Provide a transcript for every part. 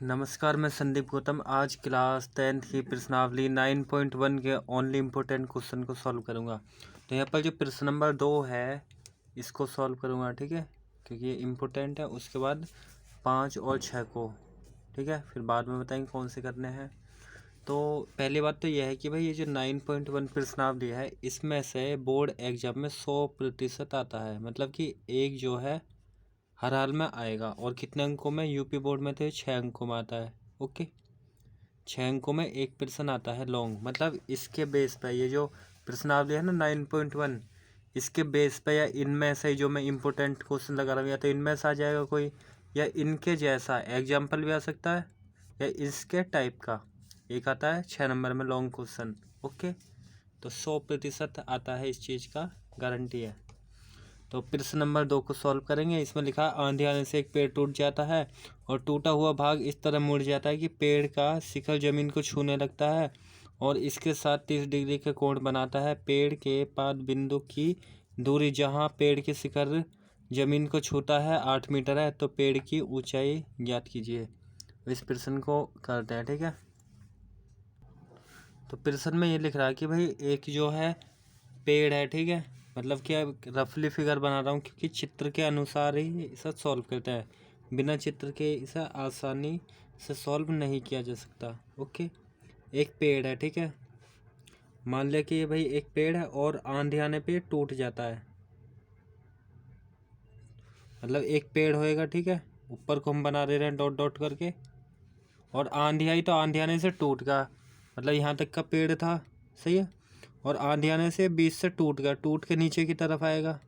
नमस्कार, मैं संदीप गौतम। आज क्लास 10th की प्रश्नावली 9.1 के ओनली इम्पोर्टेंट क्वेश्चन को सॉल्व करूंगा। तो यहाँ पर जो प्रश्न नंबर 2 है इसको सॉल्व करूंगा, ठीक है, क्योंकि ये इम्पोर्टेंट है। उसके बाद 5 और 6 को, ठीक है, फिर बाद में बताएंगे कौन से करने हैं। तो पहली बात तो यह है कि भाई ये जो 9.1 प्रश्नावली है इसमें से बोर्ड एग्जाम में 100% आता है, मतलब कि एक जो है हर हाल में आएगा। और कितने अंकों में? यूपी बोर्ड में तो 6 अंकों में आता है। ओके, 6 अंकों में एक प्रश्न आता है लॉन्ग, मतलब इसके बेस पे ये जो प्रश्नावली है ना 9.1, इसके बेस पे या इनमें से जो मैं इम्पोर्टेंट क्वेश्चन लगा रहा हूँ, या तो इनमें से आ जाएगा कोई, या इनके जैसा एग्जाम्पल भी आ सकता है, या इसके टाइप का एक आता है 6 नंबर में लॉन्ग क्वेश्चन। ओके, तो 100% आता है, इस चीज़ का गारंटी है। तो प्रश्न नंबर 2 को सॉल्व करेंगे। इसमें लिखा आंधी आने से एक पेड़ टूट जाता है और टूटा हुआ भाग इस तरह मुड़ जाता है कि पेड़ का शिखर जमीन को छूने लगता है और इसके साथ 30 डिग्री का कोण बनाता है। पेड़ के पाद बिंदु की दूरी जहां पेड़ के शिखर जमीन को छूता है 8 मीटर है, तो पेड़ की ऊंचाई ज्ञात कीजिए। इस प्रश्न को करते हैं, ठीक है। तो प्रश्न में ये लिख रहा है कि भाई एक जो है पेड़ है, ठीक है, मतलब क्या रफली फिगर बना रहा हूँ क्योंकि चित्र के अनुसार ही इसे सॉल्व करते हैं, बिना चित्र के इसे आसानी से सॉल्व नहीं किया जा सकता। ओके, एक पेड़ है, ठीक है, मान लिया कि ये भाई एक पेड़ है और आंधी आने पे टूट जाता है। मतलब एक पेड़ होएगा, ठीक है, ऊपर को हम बना दे रहे हैं डॉट डॉट करके, और आंधी आई तो आंधी आने से टूट गया, मतलब यहाँ तक का पेड़ था, सही है, और आंधी आने से बीच से टूट गया, टूट के नीचे की तरफ आएगा।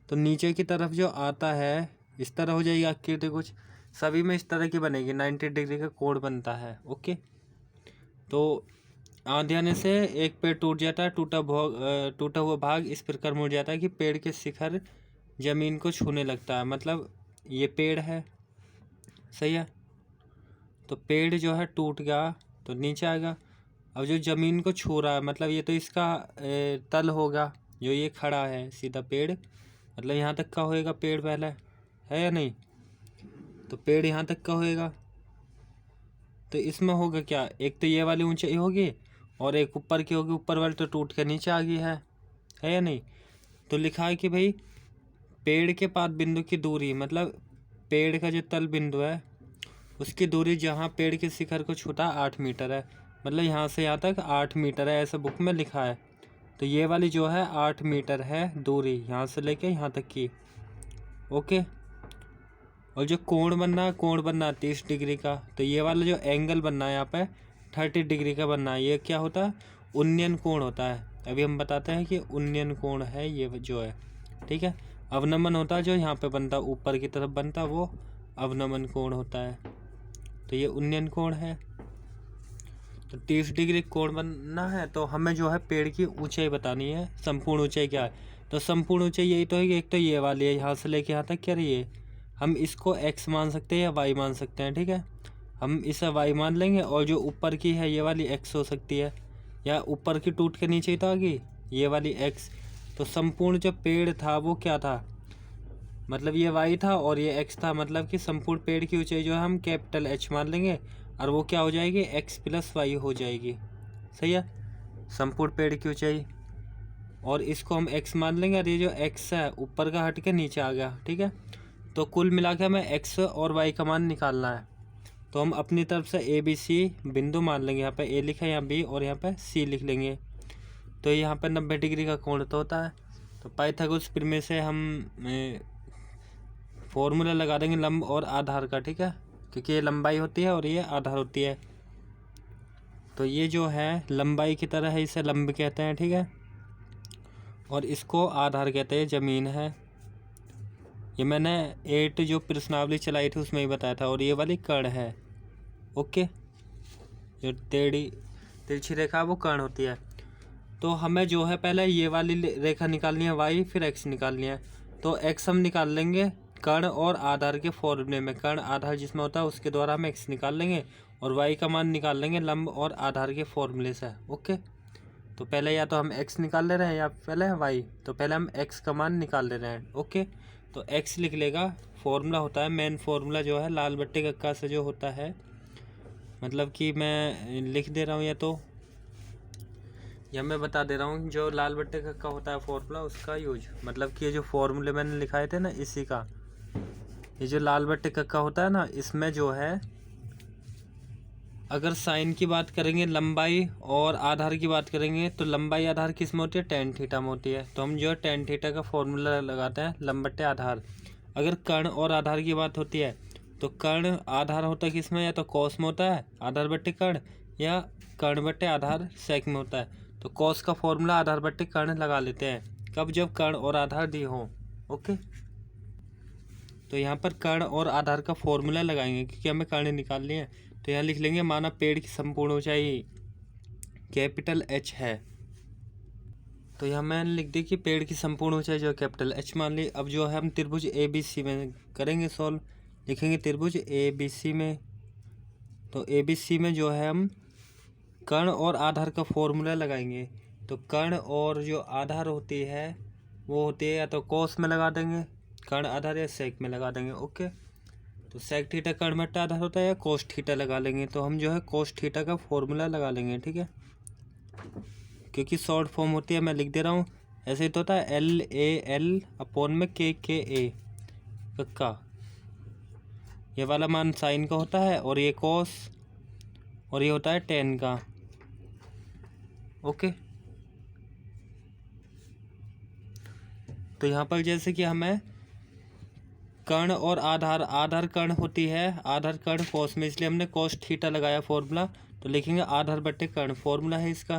तो नीचे की तरफ जो आता है इस तरह हो जाएगी आकृति, कुछ सभी में इस तरह की बनेगी, 90 डिग्री का कोण बनता है। ओके, तो आंधी आने से एक पेड़ टूट जाता है, टूटा हुआ भाग इस प्रकार मुड़ जाता है कि पेड़ के शिखर जमीन को छूने लगता है। मतलब ये पेड़ है, सही है, तो पेड़ जो है टूट गया तो नीचे आएगा। अब जो ज़मीन को छू रहा है मतलब ये तो इसका तल होगा, जो ये खड़ा है सीधा पेड़, मतलब यहाँ तक का होएगा पेड़ पहले, है या नहीं? तो पेड़ यहाँ तक का होएगा, तो इसमें होगा क्या, एक तो ये वाली ऊंचाई होगी और एक ऊपर की होगी, ऊपर वाली तो टूट के नीचे आ गई है या नहीं? तो लिखा है कि भाई पेड़ के पाद बिंदु की दूरी, मतलब पेड़ का जो तल बिंदु है उसकी दूरी जहाँ पेड़ के शिखर को छूता 8 मीटर है, मतलब यहाँ से यहाँ तक 8 मीटर है, ऐसा बुक में लिखा है। तो ये वाली जो है 8 मीटर है दूरी, यहाँ से लेके यहाँ तक की। ओके, और जो कोण बनना है, कोण बनना है 30 डिग्री का, तो ये वाला जो एंगल बनना है यहाँ पे 30 डिग्री का बनना है। ये क्या होता है? उन्नयन कोण होता है। अभी हम बताते हैं कि उन्नयन कोण है ये जो है, ठीक है। अवनमन होता है जो यहाँ पे बनता है, ऊपर की तरफ बनता है, वो अवनमन कोण होता है। तो ये उन्नयन कोण है। तो 30 डिग्री कोण बनना है तो हमें जो है पेड़ की ऊंचाई बतानी है। संपूर्ण ऊंचाई क्या है? तो संपूर्ण ऊंचाई यही तो है कि एक तो ये वाली है, यहाँ से लेके यहाँ तक क्या रही है, हम इसको x मान सकते हैं या y मान सकते हैं, ठीक है। हम इसे y मान लेंगे और जो ऊपर की है ये वाली x हो सकती है, या ऊपर की टूट के नीचे ही तो आ गई ये वाली x। तो संपूर्ण जो पेड़ था वो क्या था, मतलब ये y था और ये x था, मतलब कि संपूर्ण पेड़ की ऊंचाई जो है हम कैपिटल H मान लेंगे और वो क्या हो जाएगी, x + y हो जाएगी, सही है, संपूर्ण पेड़ की ऊंचाई। और इसको हम x मान लेंगे और ये जो x है ऊपर का हट के नीचे आ गया, ठीक है। तो कुल मिला के हमें x और y का मान निकालना है। तो हम अपनी तरफ से a b c बिंदु मान लेंगे, यहाँ पे a लिखा है, यहाँ b, और यहाँ पे c लिख लेंगे। तो यहाँ पे 90 डिग्री का कोण तो होता है। तो पाइथागोरस प्रमेय से हम फॉर्मूला लगा देंगे लंब और आधार का, ठीक है, क्योंकि ये लंबाई होती है और ये आधार होती है। तो ये जो है लंबाई की तरह है, इसे लंब कहते हैं, ठीक है, और इसको आधार कहते हैं, ज़मीन है। ये मैंने 8 जो प्रश्नावली चलाई थी उसमें ही बताया था। और ये वाली कर्ण है, ओके, जो तिरछी रेखा वो कर्ण होती है। तो हमें जो है पहले ये वाली रेखा निकालनी है y, फिर x निकालनी है। तो x हम निकाल लेंगे कर्ण और आधार के फॉर्मूले में, कर्ण आधार जिसमें होता है उसके द्वारा हम x निकाल लेंगे, और y का मान निकाल लेंगे लंब और आधार के फॉर्मूले से। ओके, तो पहले या तो हम x निकाल ले रहे हैं या पहले y, तो पहले हम x का मान निकाल ले रहे हैं। ओके, तो x लिख लेगा फॉर्मूला होता है, मेन फॉर्मूला जो है लाल बट्टे कक्का से जो होता है, मतलब कि मैं लिख दे रहा हूँ या मैं बता दे रहा हूँ, जो लाल बट्टे कक्का होता है फॉर्मूला उसका यूज, मतलब कि ये जो फॉर्मूले मैंने लिखाए थे ना इसी का, ये जो लाल बट्टे कक्का होता है ना, इसमें जो है अगर साइन की बात करेंगे, लंबाई और आधार की बात करेंगे, तो लंबाई आधार किस में होती है, टेन थीटा में होती है। तो हम जो है टेन थीटा का फॉर्मूला लगाते हैं, लंब बट्टे आधार। अगर कर्ण और आधार की बात होती है तो कर्ण आधार होता है किस में, या तो कॉस में होता है आधार बट्टे कर्ण, या कर्ण बट्टे आधार सेक में होता है। तो कॉस का फॉर्मूला आधार बट्टे कर्ण लगा लेते हैं, कब, जब कर्ण और आधार दी हो। ओके, तो यहाँ पर कर्ण और आधार का फॉर्मूला लगाएंगे क्योंकि हमें कर्ण निकालनी है। तो यहाँ लिख लेंगे, माना पेड़ की संपूर्ण ऊंचाई कैपिटल एच है, तो यहाँ मैंने लिख दी कि पेड़ की संपूर्ण ऊंचाई जो कैपिटल एच मान ली। अब जो है हम त्रिभुज ए बी सी में करेंगे सॉल्व, लिखेंगे त्रिभुज ए बी सी में। तो ए बी सी में जो है हम कर्ण और आधार का फॉर्मूला लगाएंगे। तो कर्ण और जो आधार होती है वो होती है या तो कॉस में लगा देंगे कर्ण आधार, या सेक में लगा देंगे। ओके, तो सेक थीटा कर्ण बट्टा आधार होता है, या कोस थीटा लगा लेंगे। तो हम जो है कोस थीटा का फॉर्मूला लगा लेंगे, ठीक है, क्योंकि शॉर्ट फॉर्म होती है। मैं लिख दे रहा हूँ, ऐसे ही तो होता है एल ए एल अपॉन में के ए कक्का, ये वाला मान साइन का होता है, और ये कोस, और ये होता है टेन का। ओके, तो यहाँ पर जैसे कि हमें कर्ण और आधार कर्ण होती है, आधार कर्ण कोस में, इसलिए हमने कोस थीटा लगाया फॉर्मूला। तो लिखेंगे आधार बट्टे कर्ण, फॉर्मूला है इसका।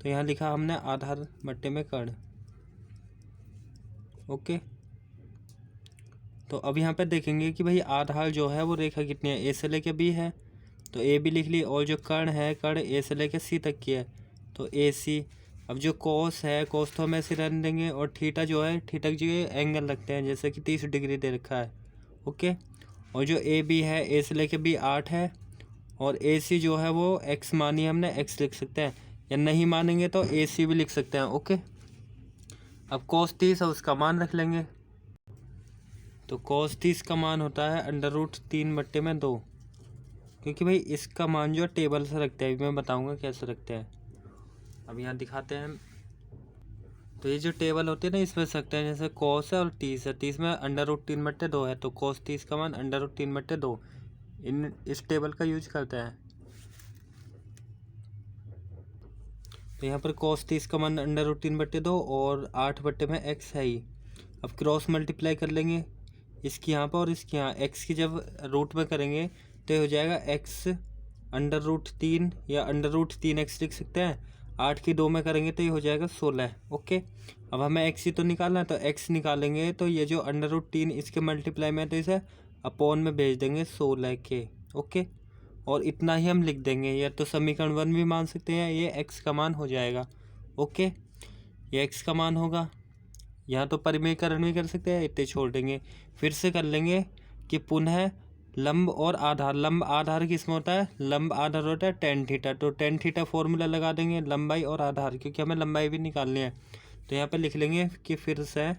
तो यहाँ लिखा हमने आधार बट्टे में कर्ण। ओके, तो अब यहाँ पे देखेंगे कि भाई आधार जो है वो रेखा कितनी है, ए से लेके बी है, तो ए बी लिख ली, और जो कर्ण है कर्ण ए से लेके सी तक की है, तो ए सी। अब जो कोस है, कोस तो हम ऐसे रहने देंगे, और थीटा जो है, थीटा की जगह एंगल रखते हैं, जैसे कि 30 डिग्री दे रखा है। ओके, और जो ए बी है, ए से लेके बी 8 है, और ए सी जो है वो एक्स मानी हमने, एक्स लिख सकते हैं, या नहीं मानेंगे तो ए सी भी लिख सकते हैं। ओके, अब कोस 30 है उसका मान रख लेंगे। तो कोस 30 का मान होता है √3/2, क्योंकि भाई इसका मान जो टेबल से रखते हैं, मैं बताऊंगा कैसे रखते हैं। अब यहाँ दिखाते हैं। तो ये जो टेबल होती है ना, इसमें सकते हैं, जैसे कोस है और 30 है, 30 में √3/2 है, तो कोस 30 का मान √3/2, इस टेबल का यूज करते हैं। तो यहाँ पर कोस 30 का मान √3/2 और 8/x है ही। अब क्रॉस मल्टीप्लाई कर लेंगे इसकी यहाँ पर और इसकी यहाँ, एक्स की जब रूट में करेंगे तो ये हो जाएगा x √3 या √3x लिख सकते हैं। 8 की 2 में करेंगे तो ये हो जाएगा 16। ओके, अब हमें x ही तो निकालना है, तो x निकालेंगे तो ये जो √3 इसके मल्टीप्लाई में है, तो इसे अपॉन में भेज देंगे 16 के। ओके, और इतना ही हम लिख देंगे, या तो समीकरण 1 भी मान सकते हैं, ये x का मान हो जाएगा। ओके, ये x का मान होगा। यहाँ तो परिमेयकरण भी कर सकते हैं, इतने छोड़ देंगे। फिर से कर लेंगे कि पुनः लंब और आधार, लंब आधार किसमें होता है, लंब आधार होता है टेन थीटा, तो टेन थीटा फॉर्मूला लगा देंगे लंबाई और आधार, क्योंकि हमें लंबाई भी निकालनी है। तो यहाँ पे लिख लेंगे कि फिर से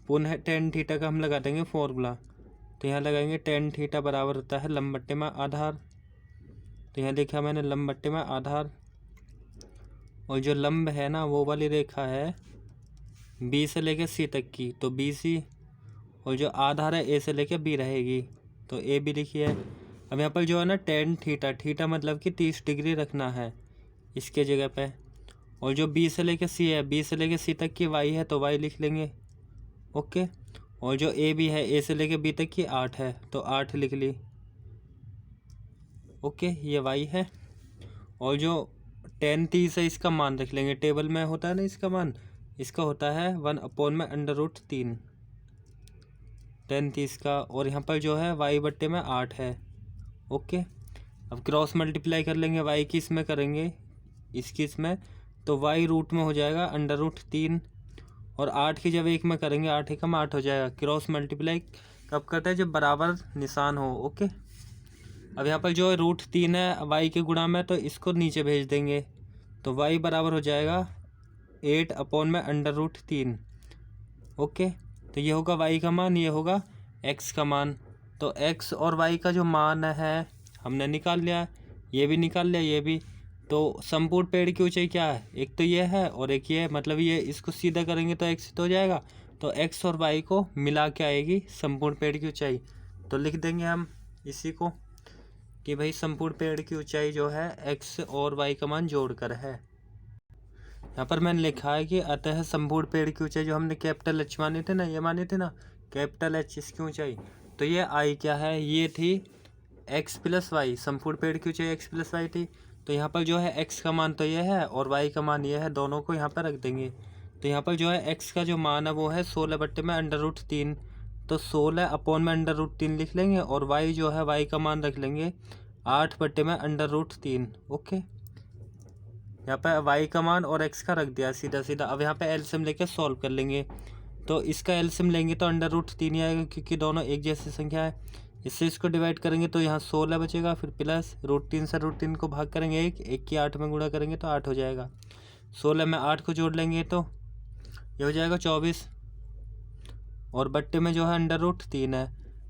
पुनः टेन थीटा का हम लगा देंगे फॉर्मूला। तो यहाँ लगाएंगे टेन थीटा बराबर होता है लंब बट्टे में आधार। तो यहाँ लिखा मैंने लंब बट्टे में आधार, और जो लंब है ना वो वाली रेखा है बी से लेके सी तक की, तो बी सी, और जो आधार है ए से लेके बी रहेगी, तो ए बी लिखिए। अब यहाँ पर जो है ना टेन थीटा, थीटा मतलब कि 30 डिग्री रखना है इसके जगह पे, और जो बी से लेके सी है, बी से लेके सी तक की वाई है, तो वाई लिख लेंगे। ओके, और जो ए बी है, ए से लेके बी तक की 8 है, तो 8 लिख ली। ओके, ये वाई है, और जो टेन 30 है इसका मान रख लेंगे, टेबल में होता है ना इसका मान, इसका होता है 1/√3 टेन 30 का, और यहाँ पर जो है वाई बट्टे में 8 है। ओके, अब क्रॉस मल्टीप्लाई कर लेंगे, वाई की इसमें करेंगे इसकी इसमें, तो वाई रूट में हो जाएगा √3, और 8 की जब 1 में करेंगे 8 एकम 8 हो जाएगा। क्रॉस मल्टीप्लाई कब करते हैं, जब बराबर निशान हो। ओके, अब यहाँ पर जो √3 है वाई के गुणा में, तो इसको नीचे भेज देंगे, तो वाई बराबर हो जाएगा 8/√3। ओके, तो ये होगा वाई का मान, ये होगा एक्स का मान। तो एक्स और वाई का जो मान है हमने निकाल लिया, ये भी निकाल लिया, ये भी। तो संपूर्ण पेड़ की ऊंचाई क्या है, एक तो ये है और एक ये है, मतलब ये इसको सीधा करेंगे तो एक्स तो हो जाएगा। तो एक्स और वाई को मिला के आएगी संपूर्ण पेड़ की ऊंचाई। तो लिख देंगे हम इसी को कि भाई संपूर्ण पेड़ की ऊंचाई जो है एक्स और वाई का मान जोड़कर है। यहाँ पर मैंने लिखा है कि अतः संपूर्ण पेड़ की ऊंचाई जो हमने कैपिटल एच माने थे ना, ये माने थे ना कैपिटल एच इसकी ऊंचाई, तो ये आई क्या है, ये थी एक्स प्लस वाई। संपूर्ण पेड़ की ऊंचाई एक्स प्लस वाई थी। तो यहाँ पर जो है एक्स का मान तो ये है और वाई का मान ये है, दोनों को यहाँ पर रख देंगे। तो यहाँ पर जो है एक्स का जो मान है वो है 16/√3। तो 16 में √3 लिख लेंगे और वाई जो है वाई का मान रख लेंगे 8/√3। ओके, यहाँ पे वाई का मान और एक्स का रख दिया सीधा सीधा। अब यहाँ पे एलसीएम लेके सॉल्व कर लेंगे। तो इसका एलसीएम लेंगे तो √3 ही आएगा क्योंकि दोनों एक जैसी संख्या है। इससे इसको डिवाइड करेंगे तो यहाँ 16 बचेगा, फिर प्लस √3 से √3 को भाग करेंगे, एक की 8 में गुणा करेंगे तो 8 हो जाएगा। 16 में 8 को जोड़ लेंगे तो ये हो जाएगा 24। और बट्टे में जो है √3 है।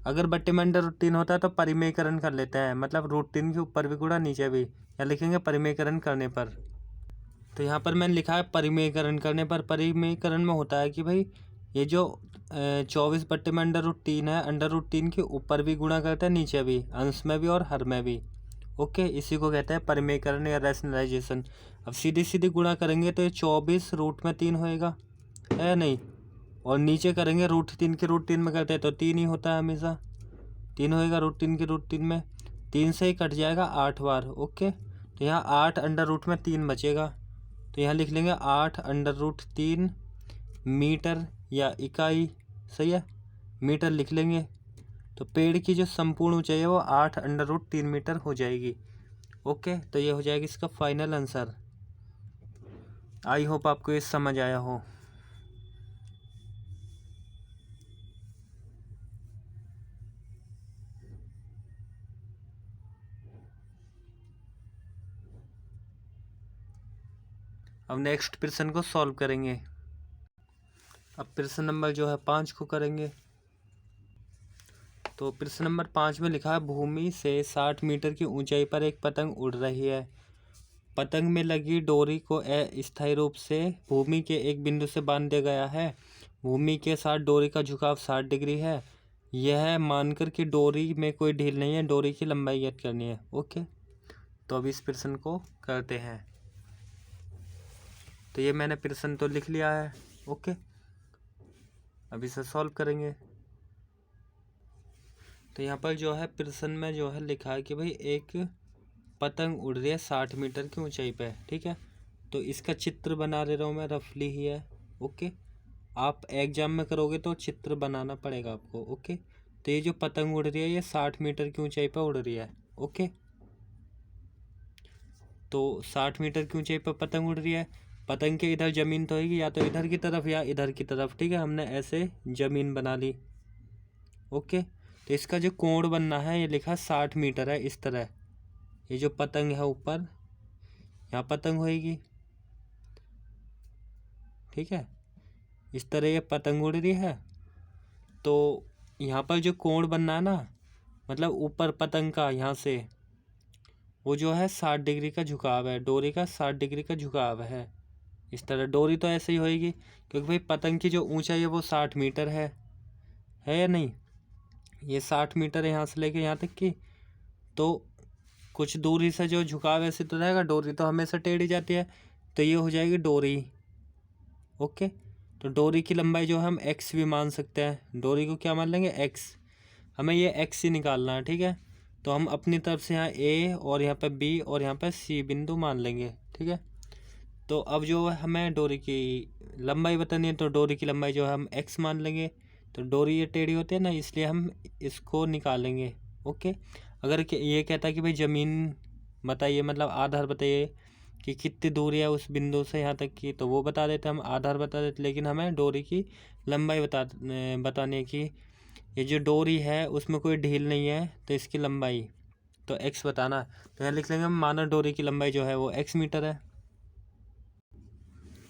अगर बट्टे में √3 होता है तो परिमेयकरण कर लेते हैं, मतलब √3 के ऊपर भी गुणा नीचे भी, या लिखेंगे परिमेयकरण करने पर। तो यहाँ पर मैंने लिखा है परिमेयकरण करने पर। परिमेयकरण में होता है कि भाई ये जो 24 बट्टे में √3 है, √3 के ऊपर भी गुणा करते हैं, नीचे भी, अंश में भी और हर में भी। ओके, इसी को कहते हैं परिमेयकरण या रैशनलाइजेशन। अब सीधी सीधी गुणा करेंगे तो ये 24 √3 होएगा, है नहीं, और नीचे करेंगे √3 के √3 में करते हैं तो 3 ही होता है हमेशा, 3 होएगा √3 के √3 में। 3 से ही कट जाएगा 8 बार। ओके, तो यहाँ 8 √3 बचेगा। तो यहाँ लिख लेंगे 8 √3 मीटर या इकाई, सही है, मीटर लिख लेंगे। तो पेड़ की जो संपूर्ण ऊंचाई है वो 8 √3 मीटर हो जाएगी। ओके, तो ये हो जाएगा इसका फाइनल आंसर। आई होप आपको ये समझ आया हो। अब नेक्स्ट प्रश्न को सॉल्व करेंगे। अब प्रश्न नंबर जो है 5 को करेंगे। तो प्रश्न नंबर 5 में लिखा है भूमि से 60 मीटर की ऊंचाई पर एक पतंग उड़ रही है। पतंग में लगी डोरी को अस्थायी रूप से भूमि के एक बिंदु से बांध दिया गया है। भूमि के साथ डोरी का झुकाव 60 डिग्री है। यह मानकर कि डोरी में कोई ढील नहीं है, डोरी की लंबाई ज्ञात करनी है। ओके, तो अब इस प्रश्न को करते हैं। तो ये मैंने प्रश्न तो लिख लिया है। ओके, अब इसे सॉल्व करेंगे। तो यहाँ पर जो है प्रश्न में जो है लिखा है कि भाई एक पतंग उड़ रही है 60 मीटर की ऊंचाई पे, ठीक है। तो इसका चित्र बना दे रहा हूँ मैं, रफली ही है। ओके, आप एग्जाम में करोगे तो चित्र बनाना पड़ेगा आपको। ओके, तो ये जो पतंग उड़ रही है ये 60 मीटर की ऊंचाई पर उड़ रही है। ओके, तो 60 मीटर की ऊंचाई पर पतंग उड़ रही है। पतंग के इधर ज़मीन तो होगी, या तो इधर की तरफ या इधर की तरफ, ठीक है। हमने ऐसे ज़मीन बना ली। ओके, तो इसका जो कोण बनना है ये लिखा 60 मीटर है, इस तरह। ये जो पतंग है ऊपर, यहाँ पतंग होएगी, ठीक है, इस तरह ये पतंग उड़ रही है। तो यहाँ पर जो कोण बनना है ना, मतलब ऊपर पतंग का यहाँ से, वो जो है 60 डिग्री का झुकाव है, डोरी का 60 डिग्री का झुकाव है। इस तरह डोरी तो ऐसे ही होएगी क्योंकि भाई पतंग की जो ऊंचाई है वो 60 मीटर है या नहीं। ये 60 मीटर है यहाँ से लेके यहाँ तक की। तो कुछ दूरी से जो झुकाव ऐसे तो रहेगा, डोरी तो हमेशा टेढ़ी जाती है, तो ये हो जाएगी डोरी। ओके, तो डोरी की लंबाई जो हम एक्स भी मान सकते हैं। डोरी को क्या मान लेंगे, एक्स। हमें ये एक्स ही निकालना है, ठीक है। तो हम अपनी तरफ से यहाँ ए और यहाँ पे बी और यहाँ पे सी बिंदु मान लेंगे, ठीक है। तो अब जो है हमें डोरी की लंबाई बतानी है, तो डोरी की लंबाई जो है हम एक्स मान लेंगे। तो डोरी ये टेढ़ी होती है ना, इसलिए हम इसको निकालेंगे। ओके, अगर ये कहता है कि भाई ज़मीन बताइए, मतलब आधार बताइए कि कितनी दूरी है उस बिंदु से यहाँ तक की, तो वो बता देते, हम आधार बता देते। लेकिन हमें डोरी की लंबाई बतानी है कि ये जो डोरी है उसमें कोई ढील नहीं है, तो इसकी लंबाई तो एक्स बताना। तो यहाँ लिख लेंगे हम, माना डोरी की लंबाई जो है वो एक्स मीटर है।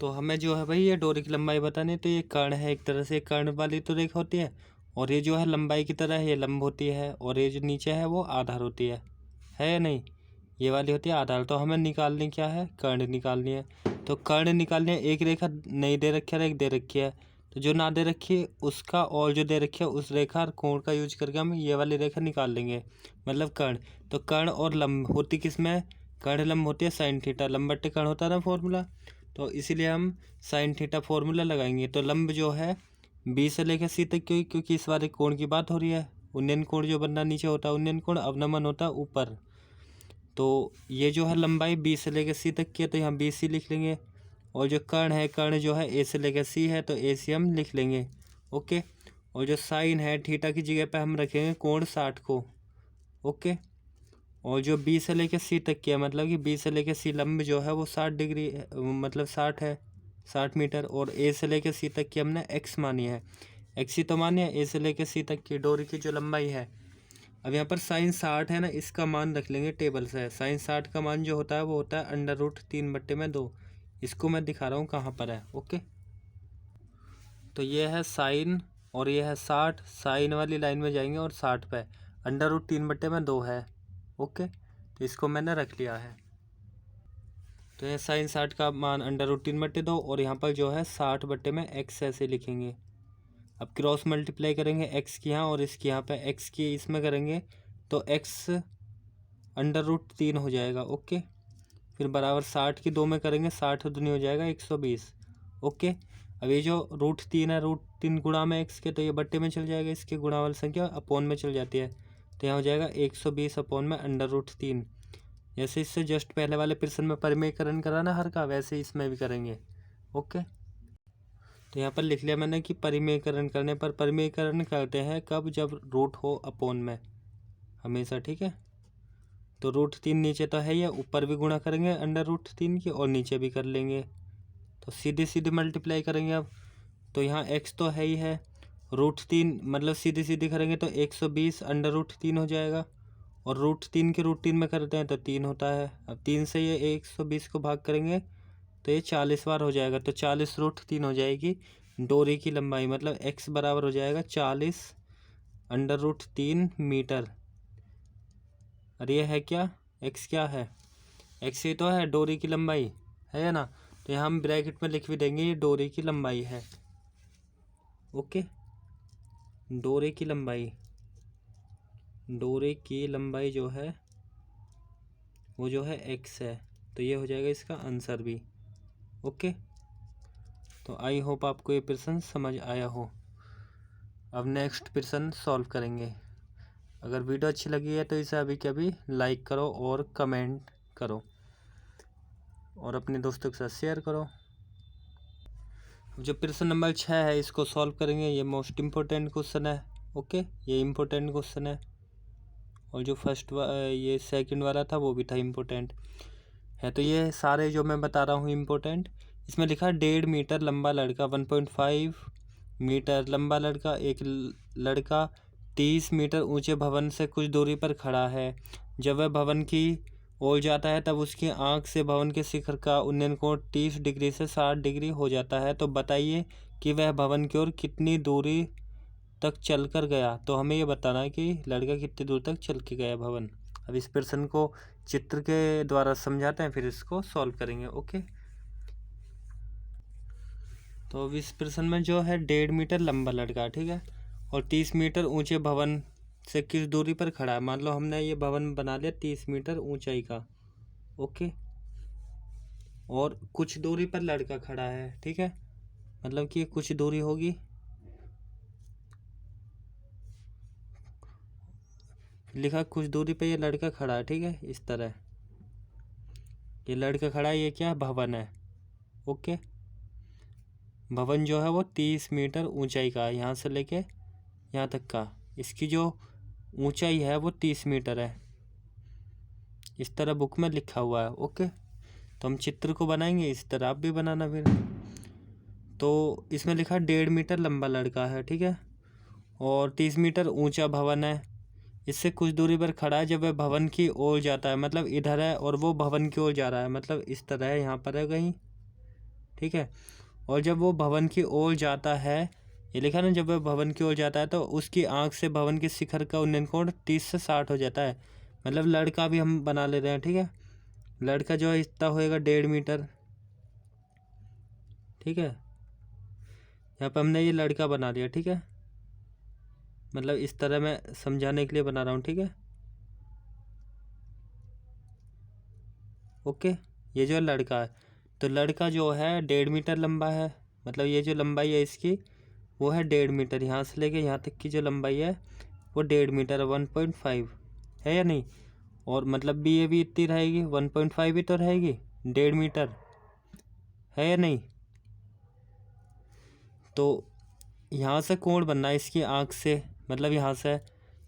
तो हमें जो है भाई ये डोरी की लंबाई बतानी है। तो ये कर्ण है, एक तरह से कर्ण वाली तो रेखा होती है, और ये जो है लंबाई की तरह ये लंब होती है, और ये जो नीचे है वो आधार होती है या नहीं? ये वाली होती है आधार। तो हमें निकालनी क्या है? कर्ण निकालनी है। तो कर्ण निकालनी है। एक रेखा नहीं दे रखी है और एक दे रखी है, तो जो ना दे रखी है उसका और जो दे रखी है उस रेखा और कोण का यूज करके हम ये वाली रेखा निकाल लेंगे, मतलब कर्ण। तो कर्ण और लंब होती किस में? कर्ण लंब होती है साइन थीटा, लंब बट्टे कर्ण होता है ना फॉर्मूला, तो इसीलिए हम साइन थीटा फॉर्मूला लगाएंगे। तो लंब जो है बी से लेकर सी तक, क्योंकि इस वाले कोण की बात हो रही है। उन्नयन कोण जो बनना नीचे होता है उन्नयन कोण, अवनमन होता है ऊपर। तो ये जो है लंबाई बी से लेकर सी तक की है, तो यहाँ बी सी लिख लेंगे। और जो कर्ण है, कर्ण जो है ए से लेकर सी है, तो ए सी हम लिख लेंगे। ओके। और जो साइन है, थीटा की जगह पे हम रखेंगे कोण 60 को। ओके। और जो बी से लेकर सी तक की है, मतलब कि बी से लेकर सी लंब जो है वो 60 डिग्री मतलब 60 है, 60 मीटर। और ए से लेकर सी तक की हमने एक्स मानी है, एक्स ही तो मानी है। ए से लेकर सी तक की डोरी की जो लंबाई है, अब यहाँ पर साइन 60 है ना, इसका मान रख लेंगे टेबल से। साइन 60 का मान जो होता है वो होता है √3/2। इसको मैं दिखा रहा हूँ कहाँ पर है। ओके। तो ये है साइन और ये है 60, साइन वाली लाइन में जाएंगे और 60 पे √3/2 है। ओके। तो इसको मैंने रख लिया है। तो ये साइन 60 का मान √3/2 और यहाँ पर जो है 60/x ऐसे लिखेंगे। अब क्रॉस मल्टीप्लाई करेंगे एक्स की यहाँ और इसकी यहाँ पे, एक्स की इसमें करेंगे तो एक्स √3 हो जाएगा। ओके। फिर बराबर 60 की 2 में करेंगे, 60 दूनी हो जाएगा 120। ओके। अब ये जो √3 है, √3 गुणा में एक्स के, तो ये बट्टे में चल जाएगा, इसके गुणा वाली संख्या अपोन में चल जाती है, तो यहाँ हो जाएगा 120 अपोन में √3। जैसे इससे जस्ट पहले वाले प्रश्न में परिमेयकरण करा ना हर का, वैसे इसमें भी करेंगे। ओके। तो यहाँ पर लिख लिया मैंने कि परिमेयकरण करने पर, परिमेयकरण करते हैं कब? जब रूट हो अपोन में हमेशा। ठीक है। तो √3 नीचे तो है ही, ऊपर भी गुणा करेंगे √3 की और नीचे भी कर लेंगे, तो सीधे सीधे मल्टीप्लाई करेंगे। अब तो यहाँ x तो है ही है, √3 मतलब सीधे सीधे करेंगे तो 120 √3 हो जाएगा। और √3 के √3 में करते हैं तो 3 होता है। अब 3 से ये 120 को भाग करेंगे तो ये 40 बार हो जाएगा, तो 40 √3 हो जाएगी डोरी की लंबाई, मतलब x बराबर हो जाएगा 40 √3 मीटर। और ये है क्या? x क्या है? x ये तो है डोरी की लंबाई, है ना? तो यहाँ हम ब्रैकेट में लिख भी देंगे ये डोरी की लंबाई है। ओके। डोरी की लंबाई, डोरी की लंबाई जो है वो जो है x है, तो ये हो जाएगा इसका आंसर भी। ओके। तो आई होप आपको ये प्रश्न समझ आया हो। अब नेक्स्ट प्रश्न सॉल्व करेंगे। अगर वीडियो अच्छी लगी है तो इसे अभी के अभी लाइक करो और कमेंट करो और अपने दोस्तों के साथ शेयर करो। जो प्रश्न नंबर 6 है इसको सॉल्व करेंगे, ये मोस्ट इम्पोर्टेंट क्वेश्चन है। ओके। ये इम्पोर्टेंट क्वेश्चन है, और जो ये सेकंड वाला था वो भी था इम्पोर्टेंट है। तो ये सारे जो मैं बता रहा हूँ इम्पोर्टेंट। इसमें लिखा 1.5 मीटर लंबा लड़का, 1.5 मीटर लंबा लड़का, एक लड़का 30 मीटर ऊंचे भवन से कुछ दूरी पर खड़ा है। जब वह भवन की ओर जाता है तब उसकी आंख से भवन के शिखर का उन्नयन कोण 30 डिग्री से 60 डिग्री हो जाता है। तो बताइए कि वह भवन की ओर कितनी दूरी तक चल कर गया। तो हमें ये बताना है कि लड़का कितनी दूर तक चल के गया भवन। अब इस प्रश्न को चित्र के द्वारा समझाते हैं, फिर इसको सॉल्व करेंगे। ओके। तो अब इस प्रश्न में जो है 1.5 मीटर लंबा लड़का, ठीक है, और 30 मीटर ऊंचे भवन से किस दूरी पर खड़ा है। मान लो हमने ये भवन बना लिया 30 मीटर ऊंचाई का। ओके। और कुछ दूरी पर लड़का खड़ा है, ठीक है, मतलब कि कुछ दूरी होगी। लिखा कुछ दूरी पे ये लड़का खड़ा है, ठीक है, इस तरह ये लड़का खड़ा है, ये क्या है? भवन है। ओके। भवन जो है वो 30 मीटर ऊंचाई का है, यहाँ से लेके यहाँ तक का, इसकी जो ऊंचाई है वो 30 मीटर है, इस तरह बुक में लिखा हुआ है। ओके। तो हम चित्र को बनाएंगे, इस तरह आप भी बनाना फिर। तो इसमें लिखा 1.5 मीटर लंबा लड़का है, ठीक है, और 30 मीटर ऊंचा भवन है, इससे कुछ दूरी पर खड़ा है। जब वह भवन की ओर जाता है, मतलब इधर है, और वो भवन की ओर जा रहा है, मतलब इस तरह है, यहाँ पर है कहीं, ठीक है। और जब वो भवन की ओर जाता है ये लिखा ना, जब वह भवन की ओर जाता है तो उसकी आंख से भवन के शिखर का उन्नयन कोण 30 से 60 हो जाता है। मतलब लड़का भी हम बना ले रहे हैं, ठीक है। लड़का जो है इतना होएगा 1.5 मीटर, ठीक है। यहाँ पे हमने ये लड़का बना लिया, ठीक है। मतलब इस तरह मैं समझाने के लिए बना रहा हूँ, ठीक है। ओके, ये जो लड़का है, तो लड़का जो है 1.5 मीटर लंबा है। मतलब ये जो लंबाई है इसकी वो है 1.5 मीटर। यहाँ से लेके यहाँ तक की जो लंबाई है वो 1.5 मीटर, 1.5 है या नहीं। और मतलब भी ये भी इतनी रहेगी, 1.5 ही तो रहेगी, 1.5 मीटर है या नहीं। तो यहाँ से कोण बनना है इसकी आँख से, मतलब यहाँ से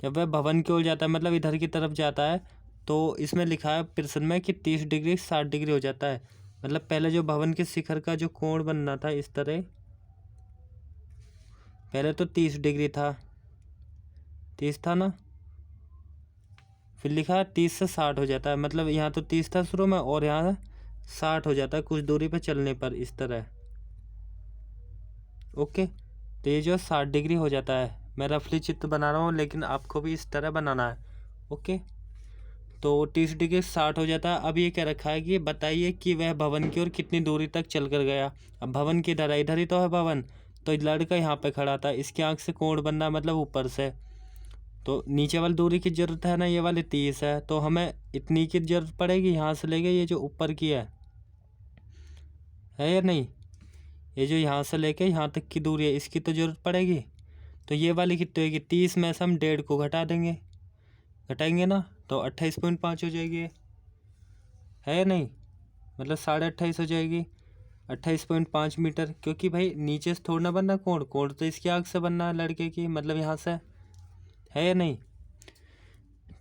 जब वह भवन की ओर जाता है, मतलब इधर की तरफ जाता है, तो इसमें लिखा है प्रश्न में कि 30 डिग्री 60 डिग्री हो जाता है। मतलब पहले जो भवन के शिखर का जो कोण बनना था इस तरह, पहले तो 30 डिग्री था, 30 था ना, फिर लिखा 30 से 60 हो जाता है। मतलब यहाँ तो 30 था शुरू में और यहाँ 60 हो जाता है कुछ दूरी पर चलने पर, इस तरह। ओके, तो ये जो 60 डिग्री हो जाता है। मैं रफली चित्र बना रहा हूँ लेकिन आपको भी इस तरह बनाना है। ओके, तो 30 डिग्री 60 हो जाता है। अब ये क्या रखा है कि बताइए कि वह भवन की ओर कितनी दूरी तक चल कर गया। अब भवन की इधर है, इधर ही तो है भवन, तो लड़का यहाँ पे खड़ा था, इसकी आँख से कोण बनना मतलब ऊपर से, तो नीचे वाली दूरी की ज़रूरत है ना, ये वाली 30 है, तो हमें इतनी की ज़रूरत पड़ेगी यहाँ से लेके ये जो ऊपर की है या नहीं। ये जो यहाँ से लेके यहाँ तक की दूरी है इसकी तो ज़रूरत पड़ेगी। तो ये वाली कितनी होगी, 30 में से हम 1.5 को घटा देंगे, घटाएंगे ना, तो 28.5 हो जाएगी, है या नहीं। मतलब 28.5 हो जाएगी, 28.5 मीटर। क्योंकि भाई नीचे से थोड़ा ना बनना कोण, कोण तो इसकी आँख से बनना है लड़के की, मतलब यहाँ से, है या नहीं।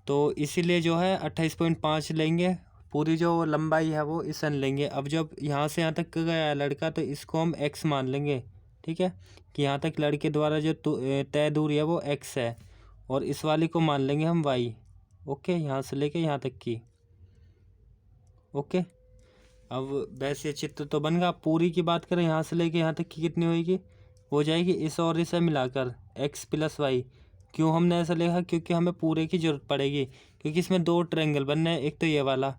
तो इसीलिए जो है 28.5 लेंगे, पूरी जो लंबाई है वो इस लेंगे। अब जब यहाँ से यहाँ तक गया है लड़का तो इसको हम x मान लेंगे, ठीक है, कि यहाँ तक लड़के द्वारा जो तय दूरी है वो x है, और इस वाली को मान लेंगे हम y। ओके, यहाँ से लेके यहाँ तक की। ओके, अब वैसे चित्र तो बन गया। पूरी की बात करें यहाँ से लेके यहाँ तक की कितनी होगी, हो जाएगी इस और इसे मिलाकर x + y। क्यों हमने ऐसा लिखा, क्योंकि हमें पूरे की ज़रूरत पड़ेगी, क्योंकि इसमें 2 ट्रायंगल बनने हैं। एक तो ये वाला,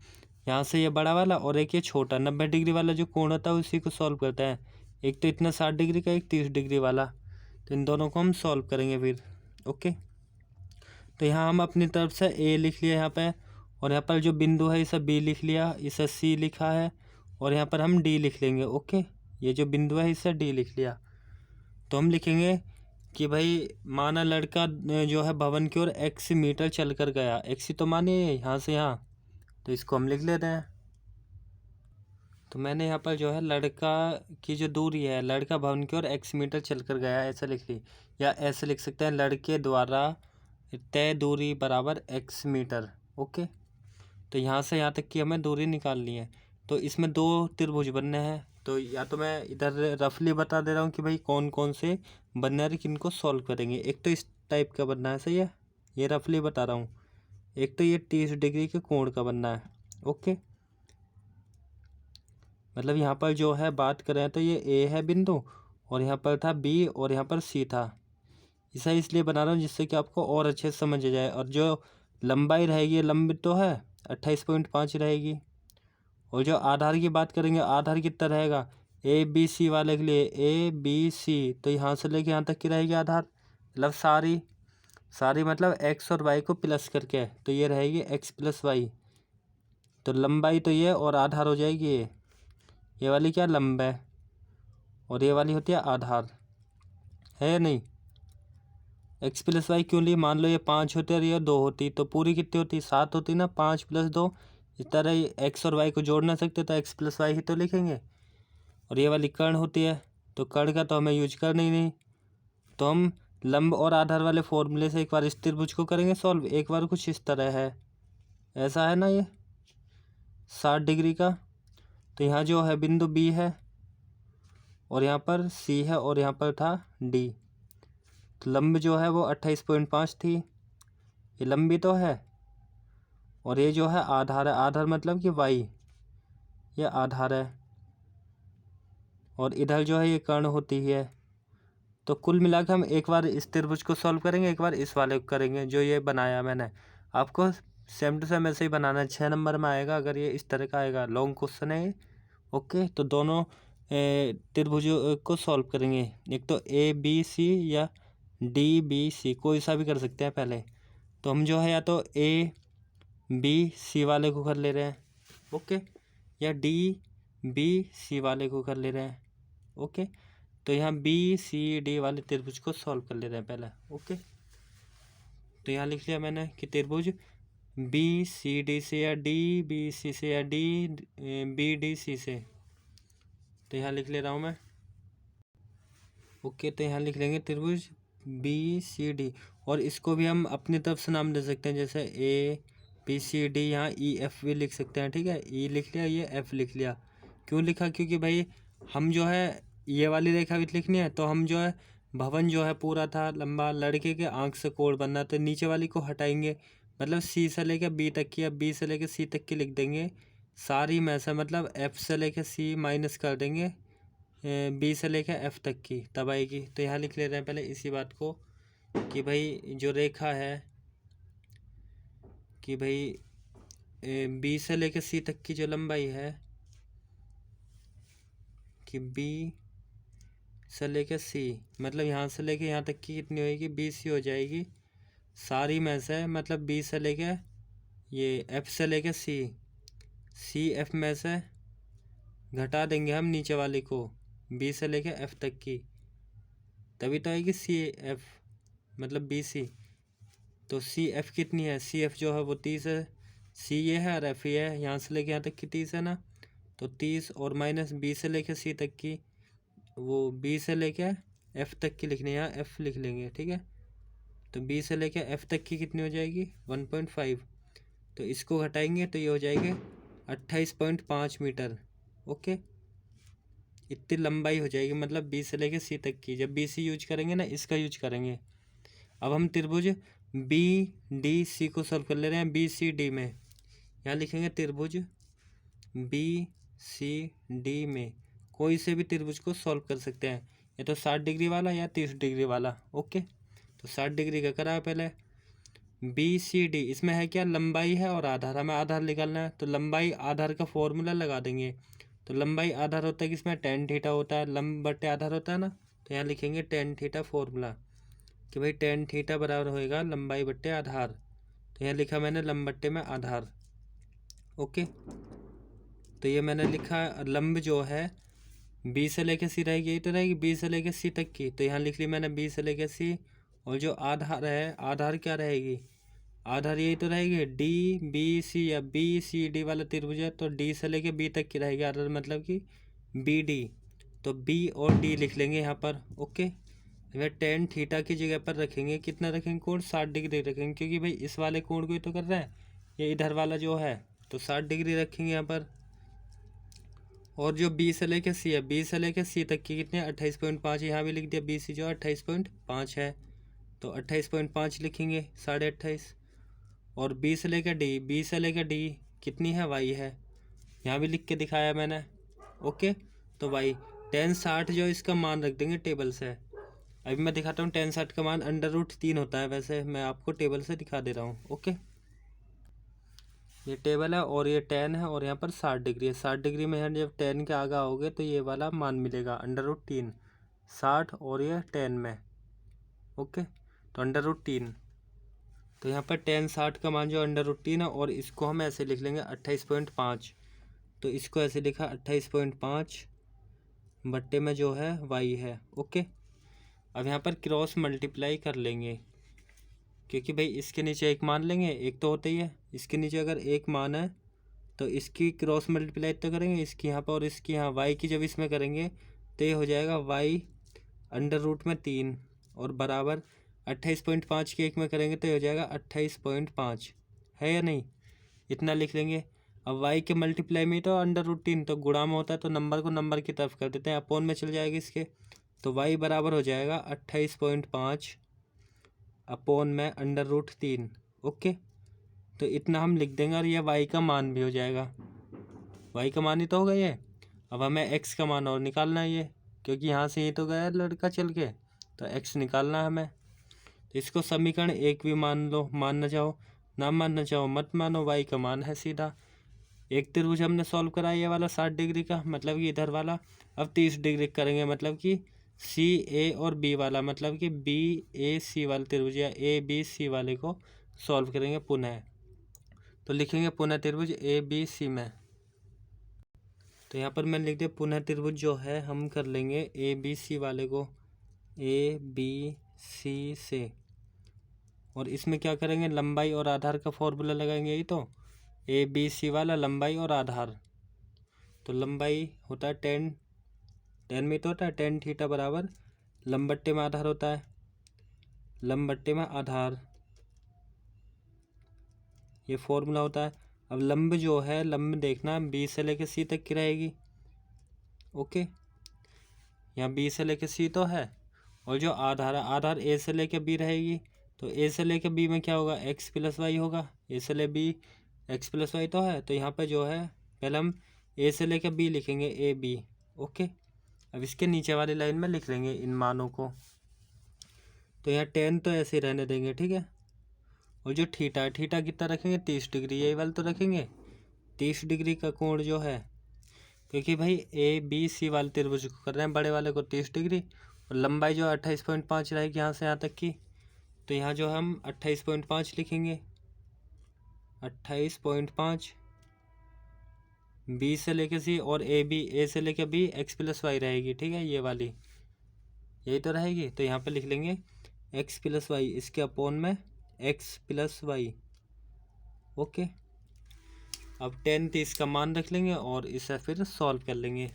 यहाँ से ये बड़ा वाला, और एक ये छोटा 90 डिग्री वाला जो कोण होता है उसी को सॉल्व करते हैं। एक तो इतना 60 डिग्री का, एक 30 डिग्री वाला, तो इन दोनों को हम सॉल्व करेंगे फिर। ओके, तो यहाँ हम अपनी तरफ से ए लिख लिया यहाँ पे, और यहाँ पर जो बिंदु है इसे बी लिख लिया, इसे सी लिखा है, और यहाँ पर हम डी लिख लेंगे। ओके, ये जो बिंदु है इसे डी लिख लिया। तो हम लिखेंगे कि भाई माना लड़का जो है भवन की ओर x मीटर चल कर गया, x ही तो मानिए यहाँ से यहाँ, तो इसको हम लिख लेते हैं। तो मैंने यहाँ पर जो है लड़का की जो दूरी है, लड़का भवन की ओर x मीटर चल कर गया, ऐसा लिख ली, या ऐसे लिख सकते हैं लड़के द्वारा तय दूरी बराबर x मीटर। ओके, तो यहाँ से यहाँ तक की हमें दूरी निकालनी है। तो इसमें 2 त्रिभुज बनने हैं, तो या तो मैं इधर रफली बता दे रहा हूँ कि भाई कौन कौन से बनने हैं, किनको सॉल्व करेंगे। एक तो इस टाइप का बनना है, सही है, ये रफली बता रहा हूँ। एक तो ये 30 डिग्री के कोण का बनना है। ओके, मतलब यहाँ पर जो है बात करें तो ये ए है बिंदु, और यहाँ पर था बी, और यहाँ पर सी था। इसे इसलिए बना रहा हूँ जिससे कि आपको और अच्छे से समझ जाए। और जो लंबाई रहेगी, लंबी तो है 28.5 रहेगी। और जो आधार की बात करेंगे, आधार कितना रहेगा, ए बी सी वाले के लिए ए बी सी, तो यहाँ से लेके यहाँ तक की रहेगी आधार, मतलब सारी सारी मतलब एक्स और वाई को प्लस करके, तो ये रहेगी x + y। तो लंबाई तो ये और आधार हो जाएगी ये वाली क्या लंबाई, और ये वाली होती है आधार, है या नहीं। x + y क्यों लिए, मान लो ये 5 होती है और ये 2 होती, तो पूरी कितनी होती, 7 होती ना, 5 + 2। इस तरह x और y को जोड़ ना सकते तो x + y ही तो लिखेंगे। और ये वाली कर्ण होती है, तो कर्ण का तो हमें यूज करना ही नहीं, तो हम लंब और आधार वाले फॉर्मूले से एक बार इस त्रिभुज को करेंगे सॉल्व। एक बार कुछ इस तरह है, ऐसा है ना, ये 60 डिग्री का। तो यहाँ जो है बिंदु बी है, और यहाँ पर सी है, और यहाँ पर था डी। तो लंब जो है वो 28.5 थी, ये लंबी तो है, और ये जो है आधार है, आधार मतलब कि वाई, ये आधार है, और इधर जो है ये कर्ण होती है, तो कुल मिला के हम एक बार इस त्रिभुज को सॉल्व करेंगे, एक बार इस वाले को करेंगे जो ये बनाया मैंने। आपको सेम टू सेम ऐसे ही बनाना है, 6 नंबर में आएगा अगर ये इस तरह का आएगा। लॉन्ग क्वेश्चन है ये। ओके, तो दोनों त्रिभुजों को सॉल्व करेंगे, एक तो ABC या DBC, कोई सा भी कर सकते हैं पहले। तो हम जो है या तो ABC वाले को कर ले रहे हैं, ओके, या DBC वाले को कर ले रहे हैं, ओके। तो यहाँ BCD वाले त्रिभुज को सॉल्व कर ले रहे हैं पहले, ओके। तो यहाँ लिख लिया मैंने कि त्रिभुज BCD से या DBC से या BDC से, तो यहाँ लिख ले रहा हूँ मैं, ओके। तो यहाँ लिख लेंगे त्रिभुज BCD, और इसको भी हम अपनी तरफ से नाम दे सकते हैं, जैसे ABCD, यहाँ EF भी लिख सकते हैं, ठीक है। E लिख लिया, ये F लिख लिया। क्यों लिखा? क्योंकि भाई हम जो है ये वाली रेखा भी लिखनी है, तो हम जो है भवन जो है पूरा था लंबा, लड़के के आंख से कोण बनना, तो नीचे वाली को हटाएंगे, मतलब C से लेकर B तक की या B से लेकर C तक की लिख देंगे सारी में से, मतलब F से लेकर C माइनस कर देंगे B से लेकर F तक की, तब आएगी। तो यहाँ लिख ले रहे हैं पहले इसी बात को कि भाई जो रेखा है कि भाई B से लेकर C तक की जो लंबाई है कि B से लेकर C, मतलब यहाँ से लेकर यहाँ तक की कितनी होएगी, BC हो जाएगी सारी में से, मतलब B से लेकर ये F से लेकर C F में से घटा देंगे हम नीचे वाली को B से लेकर F तक की, तभी तो आएगी CF, मतलब BC। तो CF कितनी है? CF जो है वो 30 है, C ये है और F ये है, यहाँ से लेके यहाँ तक की 30 है ना, तो 30 और माइनस B से लेके C तक की, वो B से लेके F तक की लिखनी है, यहाँ F लिख लेंगे, ठीक है। तो B से लेके F तक की कितनी हो जाएगी? 1.5। तो इसको घटाएंगे तो ये हो जाएगी 28.5 मीटर, ओके। इतनी लंबाई हो जाएगी, मतलब B से लेके C तक की। जब BC यूज करेंगे ना, इसका यूज करेंगे। अब हम त्रिभुज BDC को सॉल्व कर ले रहे हैं BCD में। यहाँ लिखेंगे त्रिभुज BCD में कोई से भी त्रिभुज को सॉल्व कर सकते हैं, या तो 60 डिग्री वाला या 30 डिग्री वाला, ओके। तो 60 डिग्री का करा पहले BCD, इसमें है क्या? लंबाई है और आधार, हमें आधार निकालना है, तो लंबाई आधार का फॉर्मूला लगा देंगे। तो लंबाई आधार होता है किसमें? tan थीटा होता है, लंब बट्टे आधार होता है ना, तो यहाँ लिखेंगे tan थीटा फॉर्मूला कि भाई tan थीटा बराबर होएगा लंबाई बट्टे आधार। तो यहाँ लिखा मैंने लंब बट्टे में आधार, ओके। तो ये मैंने लिखा लंब जो है B से लेके C रहेगी, यही तो रहेगी B से लेके C तक की, तो यहाँ लिख ली मैंने B से लेके C, और जो आधार है, आधार क्या रहेगी? आधार यही तो रहेगी DBC या BCD वाला त्रिभुज है, तो D से लेके B तक की रहेगी आधार, मतलब कि BD। तो B और D लिख लेंगे यहाँ पर, ओके। वह tan थीटा की जगह पर रखेंगे, कितना रखेंगे कोण? 60 डिग्री रखेंगे, क्योंकि भाई इस वाले कोण को ही तो कर रहे हैं, ये इधर वाला जो है, तो 60 डिग्री रखेंगे यहाँ पर। और जो B से लेके C है, B से लेके C तक की कितनी है? 28.5, यहाँ भी लिख दिया BC जो 28.5 है, तो 28.5 लिखेंगे, 28.5। और B से लेकर D कितनी है? Y है, यहाँ भी लिख के दिखाया मैंने, ओके। तो Y tan 60 जो इसका मान रख देंगे टेबल से। अभी मैं दिखाता हूँ tan 60 का मान √3 होता है, वैसे मैं आपको टेबल से दिखा दे रहा हूँ, ओके। ये टेबल है और ये tan है, और यहाँ पर 60 डिग्री है। 60 डिग्री में जब tan के आगे आओगे तो ये वाला मान मिलेगा √3, 60 और ये tan में, ओके। तो √3, तो यहाँ पर tan 60 का मान जो √3 है, और इसको हम ऐसे लिख लेंगे 28.5। तो इसको ऐसे लिखा 28.5 बट्टे में जो है Y है, ओके। अब यहाँ पर क्रॉस मल्टीप्लाई कर लेंगे, क्योंकि भाई इसके नीचे एक मान लेंगे, एक तो होता ही है, इसके नीचे अगर एक मान है तो इसकी क्रॉस मल्टीप्लाई तो करेंगे, इसकी यहाँ पर और इसकी यहाँ, Y की जब इसमें करेंगे तो ये हो जाएगा Y √3, और बराबर 28.5 के एक में करेंगे तो ये हो जाएगा 28.5, है या नहीं? इतना लिख लेंगे। अब Y के मल्टीप्लाई में तो √3 तो गुणा में होता है, तो नंबर को नंबर की तरफ कर देते हैं, अपोन में चल जाएगा इसके, तो Y बराबर हो जाएगा 28.5 अपोन में √3, ओके। तो इतना हम लिख देंगे, और ये Y का मान भी हो जाएगा, Y का मान ही तो होगा ये। अब हमें X का मान और निकालना है ये, क्योंकि यहाँ से ये तो गया लड़का चल के, तो x निकालना है हमें। तो इसको समीकरण 1 भी मान लो, मानना चाहो ना मानना चाहो मत मानो, y का मान है सीधा। एक त्रिभुज हमने सॉल्व करा ये वाला 60 डिग्री का, मतलब कि इधर वाला। अब 30 डिग्री करेंगे, मतलब कि सी ए और बी वाला, मतलब कि बी ए सी वाले त्रिभुज या ए बी सी वाले को सॉल्व करेंगे पुनः। तो लिखेंगे पुनः त्रिभुज ए बी सी में। तो यहाँ पर मैंने लिख दिया पुनः त्रिभुज जो है हम कर लेंगे ए बी सी वाले को ए बी सी से। और इसमें क्या करेंगे, लंबाई और आधार का फॉर्मूला लगाएंगे, यही तो ए बी सी वाला लंबाई और आधार। तो लंबाई होता है टेन में तो होता है टेन थीटा बराबर लंब बट्टे में आधार होता है, लंब बट्टे में आधार, ये फॉर्मूला होता है। अब लंब जो है, लंब देखना बी से लेकर सी तक की रहेगी। ओके, यहाँ बी से लेकर सी तो है, और जो आधार है आधार ए से लेकर बी रहेगी। तो ए से लेकर बी में क्या होगा, एक्स प्लस वाई होगा। ए से ले बी एक्स प्लस वाई तो है, तो यहाँ पर जो है पहले हम ए से लेकर बी लिखेंगे ए बी। ओके, अब इसके नीचे वाली लाइन में लिख लेंगे इन मानों को। तो यहाँ टेन तो ऐसे ही रहने देंगे, ठीक है। और जो थीटा है, थीटा कितना रखेंगे, 30 डिग्री, यही वाला तो रखेंगे 30 डिग्री का कोण जो है, क्योंकि भाई ए बी सी वाले त्रिभुज को कर रहे हैं, बड़े वाले को 30 डिग्री। और लंबाई जो 28.5 रहेगी यहाँ से यहाँ तक की, तो यहाँ जो हम 28.5 लिखेंगे, 28.5 बी से लेके सी, और ए बी ए से लेके बी एक्स प्लस वाई रहेगी, ठीक है, ये वाली यही तो रहेगी। तो यहाँ पे लिख लेंगे एक्स प्लस वाई, इसके अपोन में एक्स प्लस वाई। ओके, अब 10-30 का मान रख लेंगे और इसे फिर सॉल्व कर लेंगे।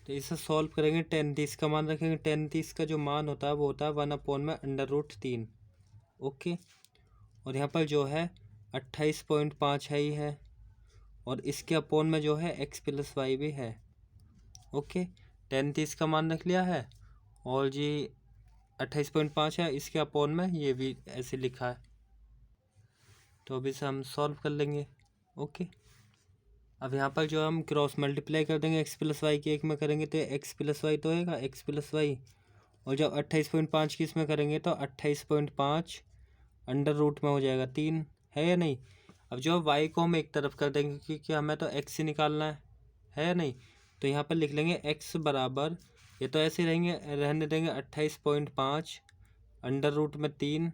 तो इसे सॉल्व करेंगे, 10-30 का मान रखेंगे। 10-30 का जो मान होता है वो होता है 1/√3। ओके, और यहाँ पर जो है 28.5 है ही है, और इसके अपोन में जो है एक्स प्लस वाई भी है। ओके, 10-30 का मान रख लिया है, और जी 28.5 है, इसके अपोन में ये भी ऐसे लिखा है। तो अभी से हम सॉल्व कर लेंगे। ओके, अब यहाँ पर जो हम क्रॉस मल्टीप्लाई कर देंगे एक्स प्लस वाई के एक में करेंगे तो एक्स प्लस वाई तो होएगा एक्स प्लस वाई, और जब 28.5 की इसमें करेंगे तो 28.5 अंडर रूट में हो जाएगा 3, है या नहीं। अब जो वाई को हम एक तरफ कर देंगे क्योंकि हमें तो एक्स ही निकालना है या नहीं। तो यहाँ पर लिख लेंगे एक्स बराबर, ये तो ऐसे रहेंगे, रहने देंगे 28.5 अंडर रूट में 3,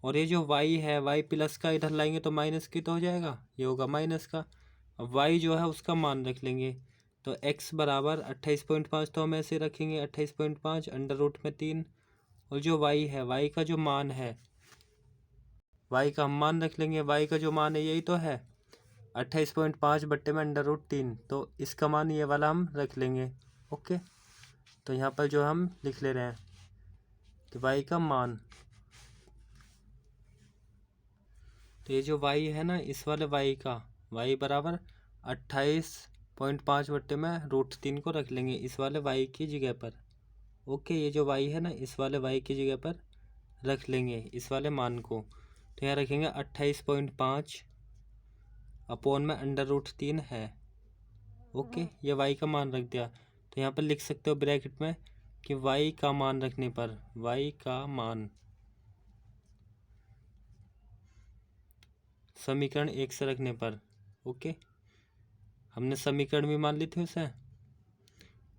और ये जो वाई है वाई प्लस का इधर लाएंगे तो माइनस की तो हो जाएगा, ये होगा माइनस का। अब वाई जो है उसका मान रख लेंगे, तो एक्स बराबर 28.5 तो हम ऐसे रखेंगे 28.5 अंडर रूट में 3, और जो वाई है वाई का जो मान है वाई का हम मान रख लेंगे, वाई का जो मान है यही तो है 28.5 बट्टे में अंडर रूट 3, तो इसका मान ये वाला हम रख लेंगे। ओके, तो यहाँ पर जो हम लिख ले रहे हैं कि वाई का मान, तो ये जो वाई है ना इस वाले वाई का, वाई बराबर 28.5 बट्टे में √3 को रख लेंगे इस वाले वाई की जगह पर। ओके, ये जो वाई है ना इस वाले वाई की जगह पर रख लेंगे इस वाले मान को। तो यहाँ रखेंगे 28.5 अपोन में अंडर रूट 3 है। ओके, ये वाई का मान रख दिया। तो यहाँ पर लिख सकते हो ब्रैकेट में कि वाई का मान रखने पर, वाई का मान समीकरण 1 से रखने पर, ओके, हमने समीकरण भी मान ली थी उसे,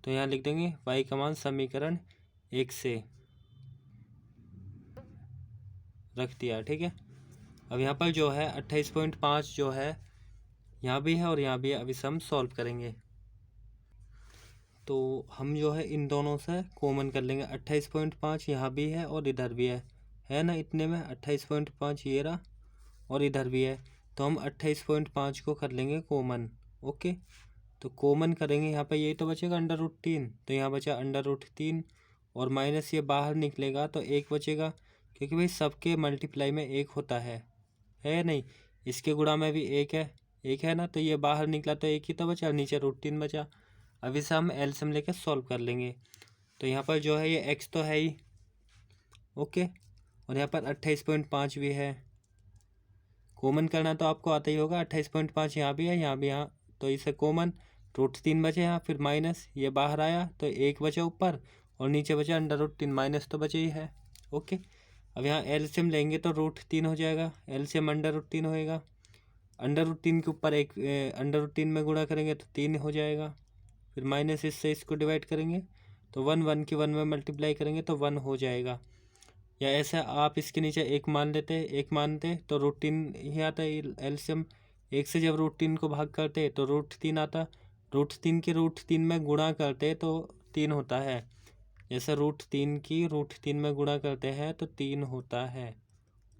तो यहाँ लिख देंगे वाई का मान समीकरण 1 से रख दिया, ठीक है। अब यहाँ पर जो है 28.5 जो है यहाँ भी है और यहाँ भी है, अभी से हम सॉल्व करेंगे। तो हम जो है इन दोनों से कॉमन कर लेंगे, 28.5 यहाँ भी है और इधर भी है ना, इतने में 28.5 ये रहा और इधर भी है, तो हम 28.5 को कर लेंगे कॉमन। ओके, तो कॉमन करेंगे यहाँ पर, यही तो बचेगा अंडर रूट 3, तो यहाँ बचा अंडर रूट 3, और माइनस ये बाहर निकलेगा तो 1 बचेगा, क्योंकि भाई सबके मल्टीप्लाई में 1 होता है नहीं, इसके गुणा में भी 1 है ना, तो ये बाहर निकला तो 1 ही तो बचा, नीचे √3 बचा। अब इसे हम एलसीएम लेकर सॉल्व कर लेंगे। तो यहाँ पर जो है ये एक्स तो है ही, ओके, और यहाँ पर 28.5 भी है, कॉमन करना तो आपको आता ही होगा। 28.5 यहाँ भी है, यहाँ भी, यहाँ, तो इसे कॉमन √3 बचे यहाँ, फिर माइनस ये बाहर आया तो 1 बचा ऊपर, और नीचे बचा √3, माइनस तो बचे ही है। ओके, अब यहाँ एलसीएम लेंगे तो √3 हो जाएगा, एलसीएम √3 होएगा। √3 के ऊपर एक √3 में गुणा करेंगे तो 3 हो जाएगा। फिर माइनस इससे इसको डिवाइड करेंगे तो 1 की 1 में मल्टीप्लाई करेंगे तो 1 हो जाएगा। या ऐसा आप इसके नीचे एक मान लेते, एक मानते तो √3 ही आता है एलसीएम। एक से जब √3 को भाग करते तो √3 आता, √3 के √3 में गुणा करते तो 3 होता है। जैसे √3 की √3 में गुणा करते हैं तो 3 होता है।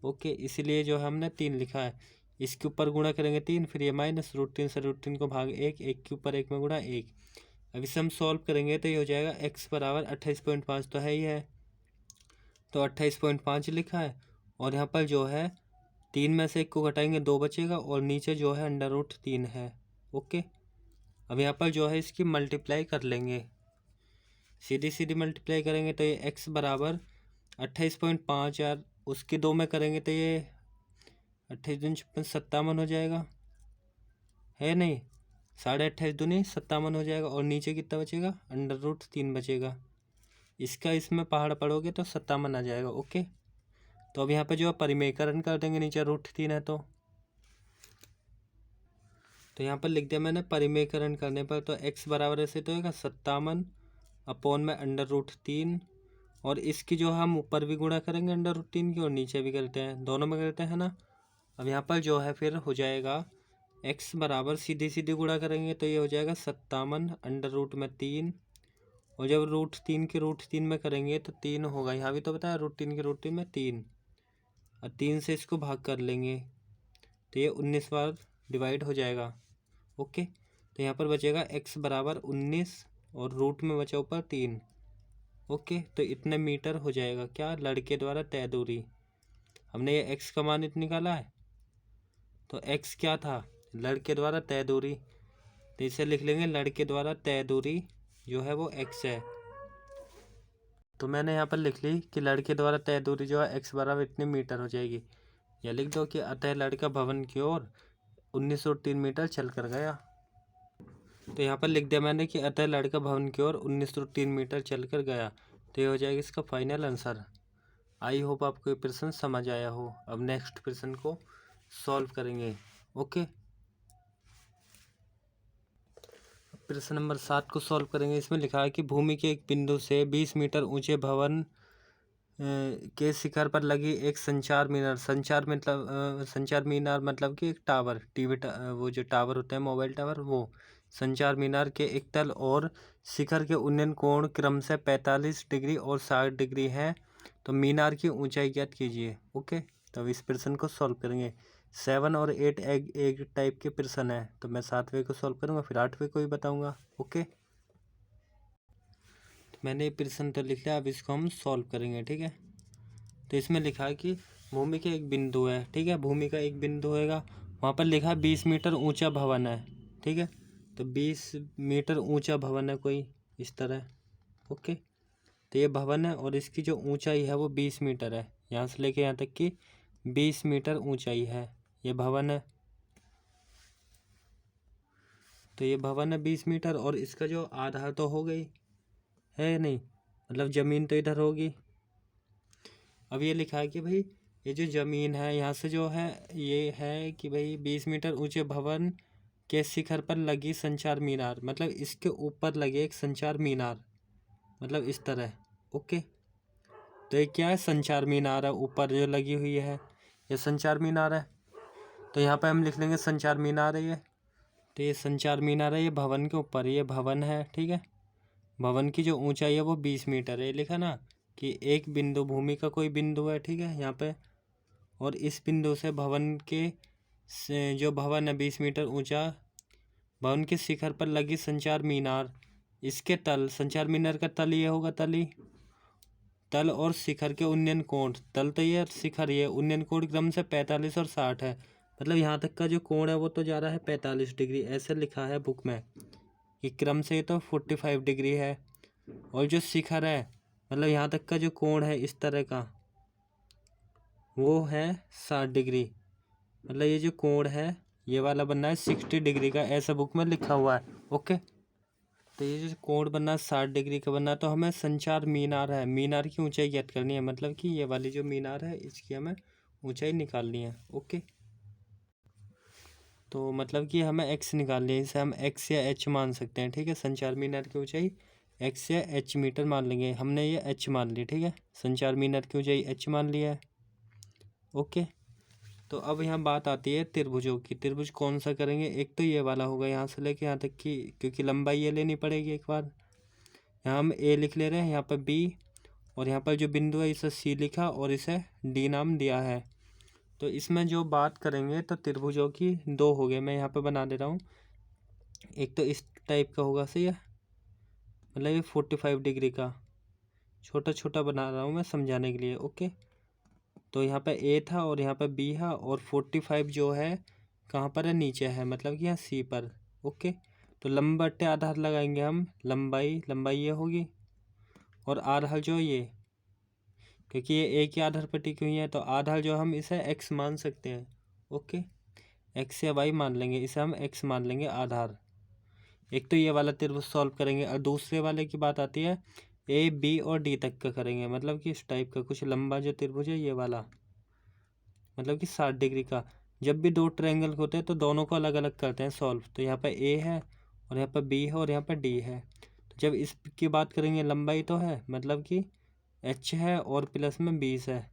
ओके, इसलिए जो हमने 3 लिखा है। इसके ऊपर गुणा करेंगे 3, फिर ये माइनस √3 से √3 को भाग 1, 1 के ऊपर 1 में गुणा 1। अब इसे हम सॉल्व करेंगे तो ये हो जाएगा x बराबर 28.5 तो है ही है, तो 28.5 लिखा है। और यहाँ पर जो है 3 में से 1 को घटाएंगे 2 बचेगा, और नीचे जो है √3 है। ओके, अब यहाँ पर जो है इसकी मल्टीप्लाई कर लेंगे, सीधी सीधी मल्टीप्लाई करेंगे तो ये x बराबर 28.5, यार उसकी 2 में करेंगे तो ये 28 दूनी 56, 57 हो जाएगा, है नहीं, 28.5 दूनी 57 हो जाएगा। और नीचे कितना बचेगा, √3 बचेगा। इसका इसमें पहाड़ पड़ोगे तो 57 आ जाएगा। ओके, तो अब यहाँ पे जो है परिमेयकरण कर देंगे, नीचे √3 है तो यहाँ पर लिख दिया मैंने परिमेयकरण करने पर, तो x बराबर ऐसे तो होगा 57 अपॉन में √3, और इसकी जो हम ऊपर भी गुणा करेंगे √3 की, और नीचे भी करते हैं, दोनों में करते हैं ना। अब यहाँ पर जो है फिर हो जाएगा x बराबर सीधी सीधी गुणा करेंगे तो ये हो जाएगा 57 √3, और जब √3 के √3 में करेंगे तो 3 होगा। यहाँ भी तो बताया √3 के √3 में 3, और 3 से इसको भाग कर लेंगे तो ये 19 बार डिवाइड हो जाएगा। ओके, तो यहाँ पर बचेगा x बराबर 19, और रूट में बचा ऊपर 3। ओके, तो इतने मीटर हो जाएगा क्या, लड़के द्वारा तय दूरी। हमने ये x का मान निकाला है, तो x क्या था, लड़के द्वारा तय दूरी, तो इसे लिख लेंगे लड़के द्वारा तय दूरी जो है वो x है। तो मैंने यहाँ पर लिख ली कि लड़के द्वारा तय दूरी जो है x बराबर इतने मीटर हो जाएगी। या लिख दो कि अतः लड़का भवन की ओर 1903 मीटर चल कर गया। तो यहाँ पर लिख दिया मैंने कि अतः लड़का भवन की ओर 1903 मीटर चल कर गया, तो ये हो जाएगा इसका फाइनल आंसर। आई होप आपको ये प्रश्न समझ आया हो। अब नेक्स्ट प्रश्न को सॉल्व करेंगे। ओके, प्रश्न नंबर 7 को सॉल्व करेंगे। इसमें लिखा है कि भूमि के एक बिंदु से 20 मीटर ऊंचे भवन के शिखर पर लगी एक संचार मीनार, संचार मीनार मतलब कि एक टावर, वो जो टावर होता है मोबाइल टावर, वो संचार मीनार के एक तल और शिखर के उन्नयन कोण क्रमशः 45 डिग्री और 60 डिग्री है, तो मीनार की ऊंचाई ज्ञात कीजिए। ओके, तो इस प्रश्न को सॉल्व करेंगे। 7 और 8 एक टाइप के प्रश्न है, तो मैं 7वें को सॉल्व करूँगा, फिर 8वें को ही बताऊँगा। ओके, तो मैंने ये प्रश्न तो लिख लिया, अब इसको हम सॉल्व करेंगे। ठीक है, तो इसमें लिखा है कि भूमि के एक बिंदु है, ठीक है, भूमि का एक बिंदु होएगा, वहाँ पर लिखा है 20 मीटर ऊंचा भवन है। ठीक है, तो 20 मीटर ऊंचा भवन है कोई इस तरह। ओके, तो ये भवन है और इसकी जो ऊंचाई है वो 20 मीटर है, यहाँ से लेके यहाँ तक की 20 मीटर ऊंचाई है, ये भवन है। तो ये भवन है 20 मीटर, और इसका जो आधार तो हो गई है नहीं, मतलब ज़मीन तो इधर होगी। अब ये लिखा है कि भाई ये जो ज़मीन है यहाँ से जो है ये है कि भाई 20 मीटर ऊंचे भवन के शिखर पर लगी संचार मीनार, मतलब इसके ऊपर लगे एक संचार मीनार, मतलब इस तरह। ओके, तो ये क्या है, संचार मीनार है, ऊपर जो लगी हुई है ये संचार मीनार है, तो यहाँ पे हम लिख लेंगे संचार मीनार है ये। तो ये संचार मीनार है, ये भवन के ऊपर, ये भवन है। ठीक है, भवन की जो ऊंचाई है वो 20 मीटर है, लिखा ना कि एक बिंदु, भूमि का कोई बिंदु है, ठीक है यहाँ पे, और इस बिंदु से भवन के जो भवन है 20 मीटर ऊंचा, भवन के शिखर पर लगी संचार मीनार, इसके तल, संचार मीनार का तल ये होगा, तल और शिखर के उन्नयन कोण, तल तो ये, शिखर ये, उन्नयन कोण क्रम से 45 और 60 है, मतलब यहाँ तक का जो कोण है वो तो जा रहा है 45 डिग्री, ऐसे लिखा है बुक में कि क्रम से तो 45 डिग्री है, और जो शिखर है मतलब यहाँ तक का जो कोण है इस तरह का वो है 60 डिग्री, मतलब ये जो कोण है ये वाला बनना है 60 डिग्री का, ऐसा बुक में लिखा हुआ है। ओके, तो तो ये जो कोण बनना 60 डिग्री का बनना, तो हमें संचार मीनार है, मीनार की ऊंचाई ज्ञात करनी है, मतलब कि ये वाली जो मीनार है इसकी हमें ऊंचाई निकालनी है। ओके, तो मतलब कि हमें एक्स निकालनी है, इसे हम एक्स या एच मान सकते हैं। ठीक है, संचार मीनार की ऊंचाई एक्स या एच मीटर मान लेंगे, हमने ये एच मान ली। ठीक है, संचार मीनार की ऊंचाई एच मान लिया है। ओके, तो अब यहाँ बात आती है त्रिभुजों की। त्रिभुज कौन सा करेंगे, एक तो ये वाला होगा यहाँ से लेके यहाँ तक की, क्योंकि लंबाई ये लेनी पड़ेगी एक बार। यहाँ हम ए लिख ले रहे हैं, यहाँ पर बी, और यहाँ पर जो बिंदु है इसे सी लिखा और इसे डी नाम दिया है। तो इसमें जो बात करेंगे तो त्रिभुजों की दो हो गए, मैं यहाँ पे बना दे रहा हूँ। एक तो इस टाइप का होगा, सही है, मतलब ये 45 डिग्री का, छोटा छोटा बना रहा हूँ मैं समझाने के लिए। ओके, तो यहाँ पे ए था और यहाँ पे बी है, और 45 जो है कहाँ पर है, नीचे है, मतलब कि यहाँ सी पर। ओके, तो लंबा बट्टे आधार लगाएंगे हम, लंबाई ये होगी, और आधार जो ये, क्योंकि ये एक ही आधार पर टिकी हुई है तो आधार जो हम इसे एक्स मान सकते हैं। ओके, एक्स या वाई मान लेंगे, इसे हम एक्स मान लेंगे आधार। एक तो ये वाला त्रिभुज सॉल्व करेंगे, और दूसरे वाले की बात आती है ए बी और डी तक का करेंगे, मतलब कि इस टाइप का कुछ लंबा जो त्रिभुज है ये वाला, मतलब कि 60 डिग्री का। जब भी दो ट्रायंगल होते हैं तो दोनों को अलग अलग करते हैं सॉल्व। तो यहाँ पर ए है और यहाँ पर बी है और यहाँ पर डी है। तो जब इसकी बात करेंगे लंबाई तो है, मतलब कि एच है और प्लस में 20 है,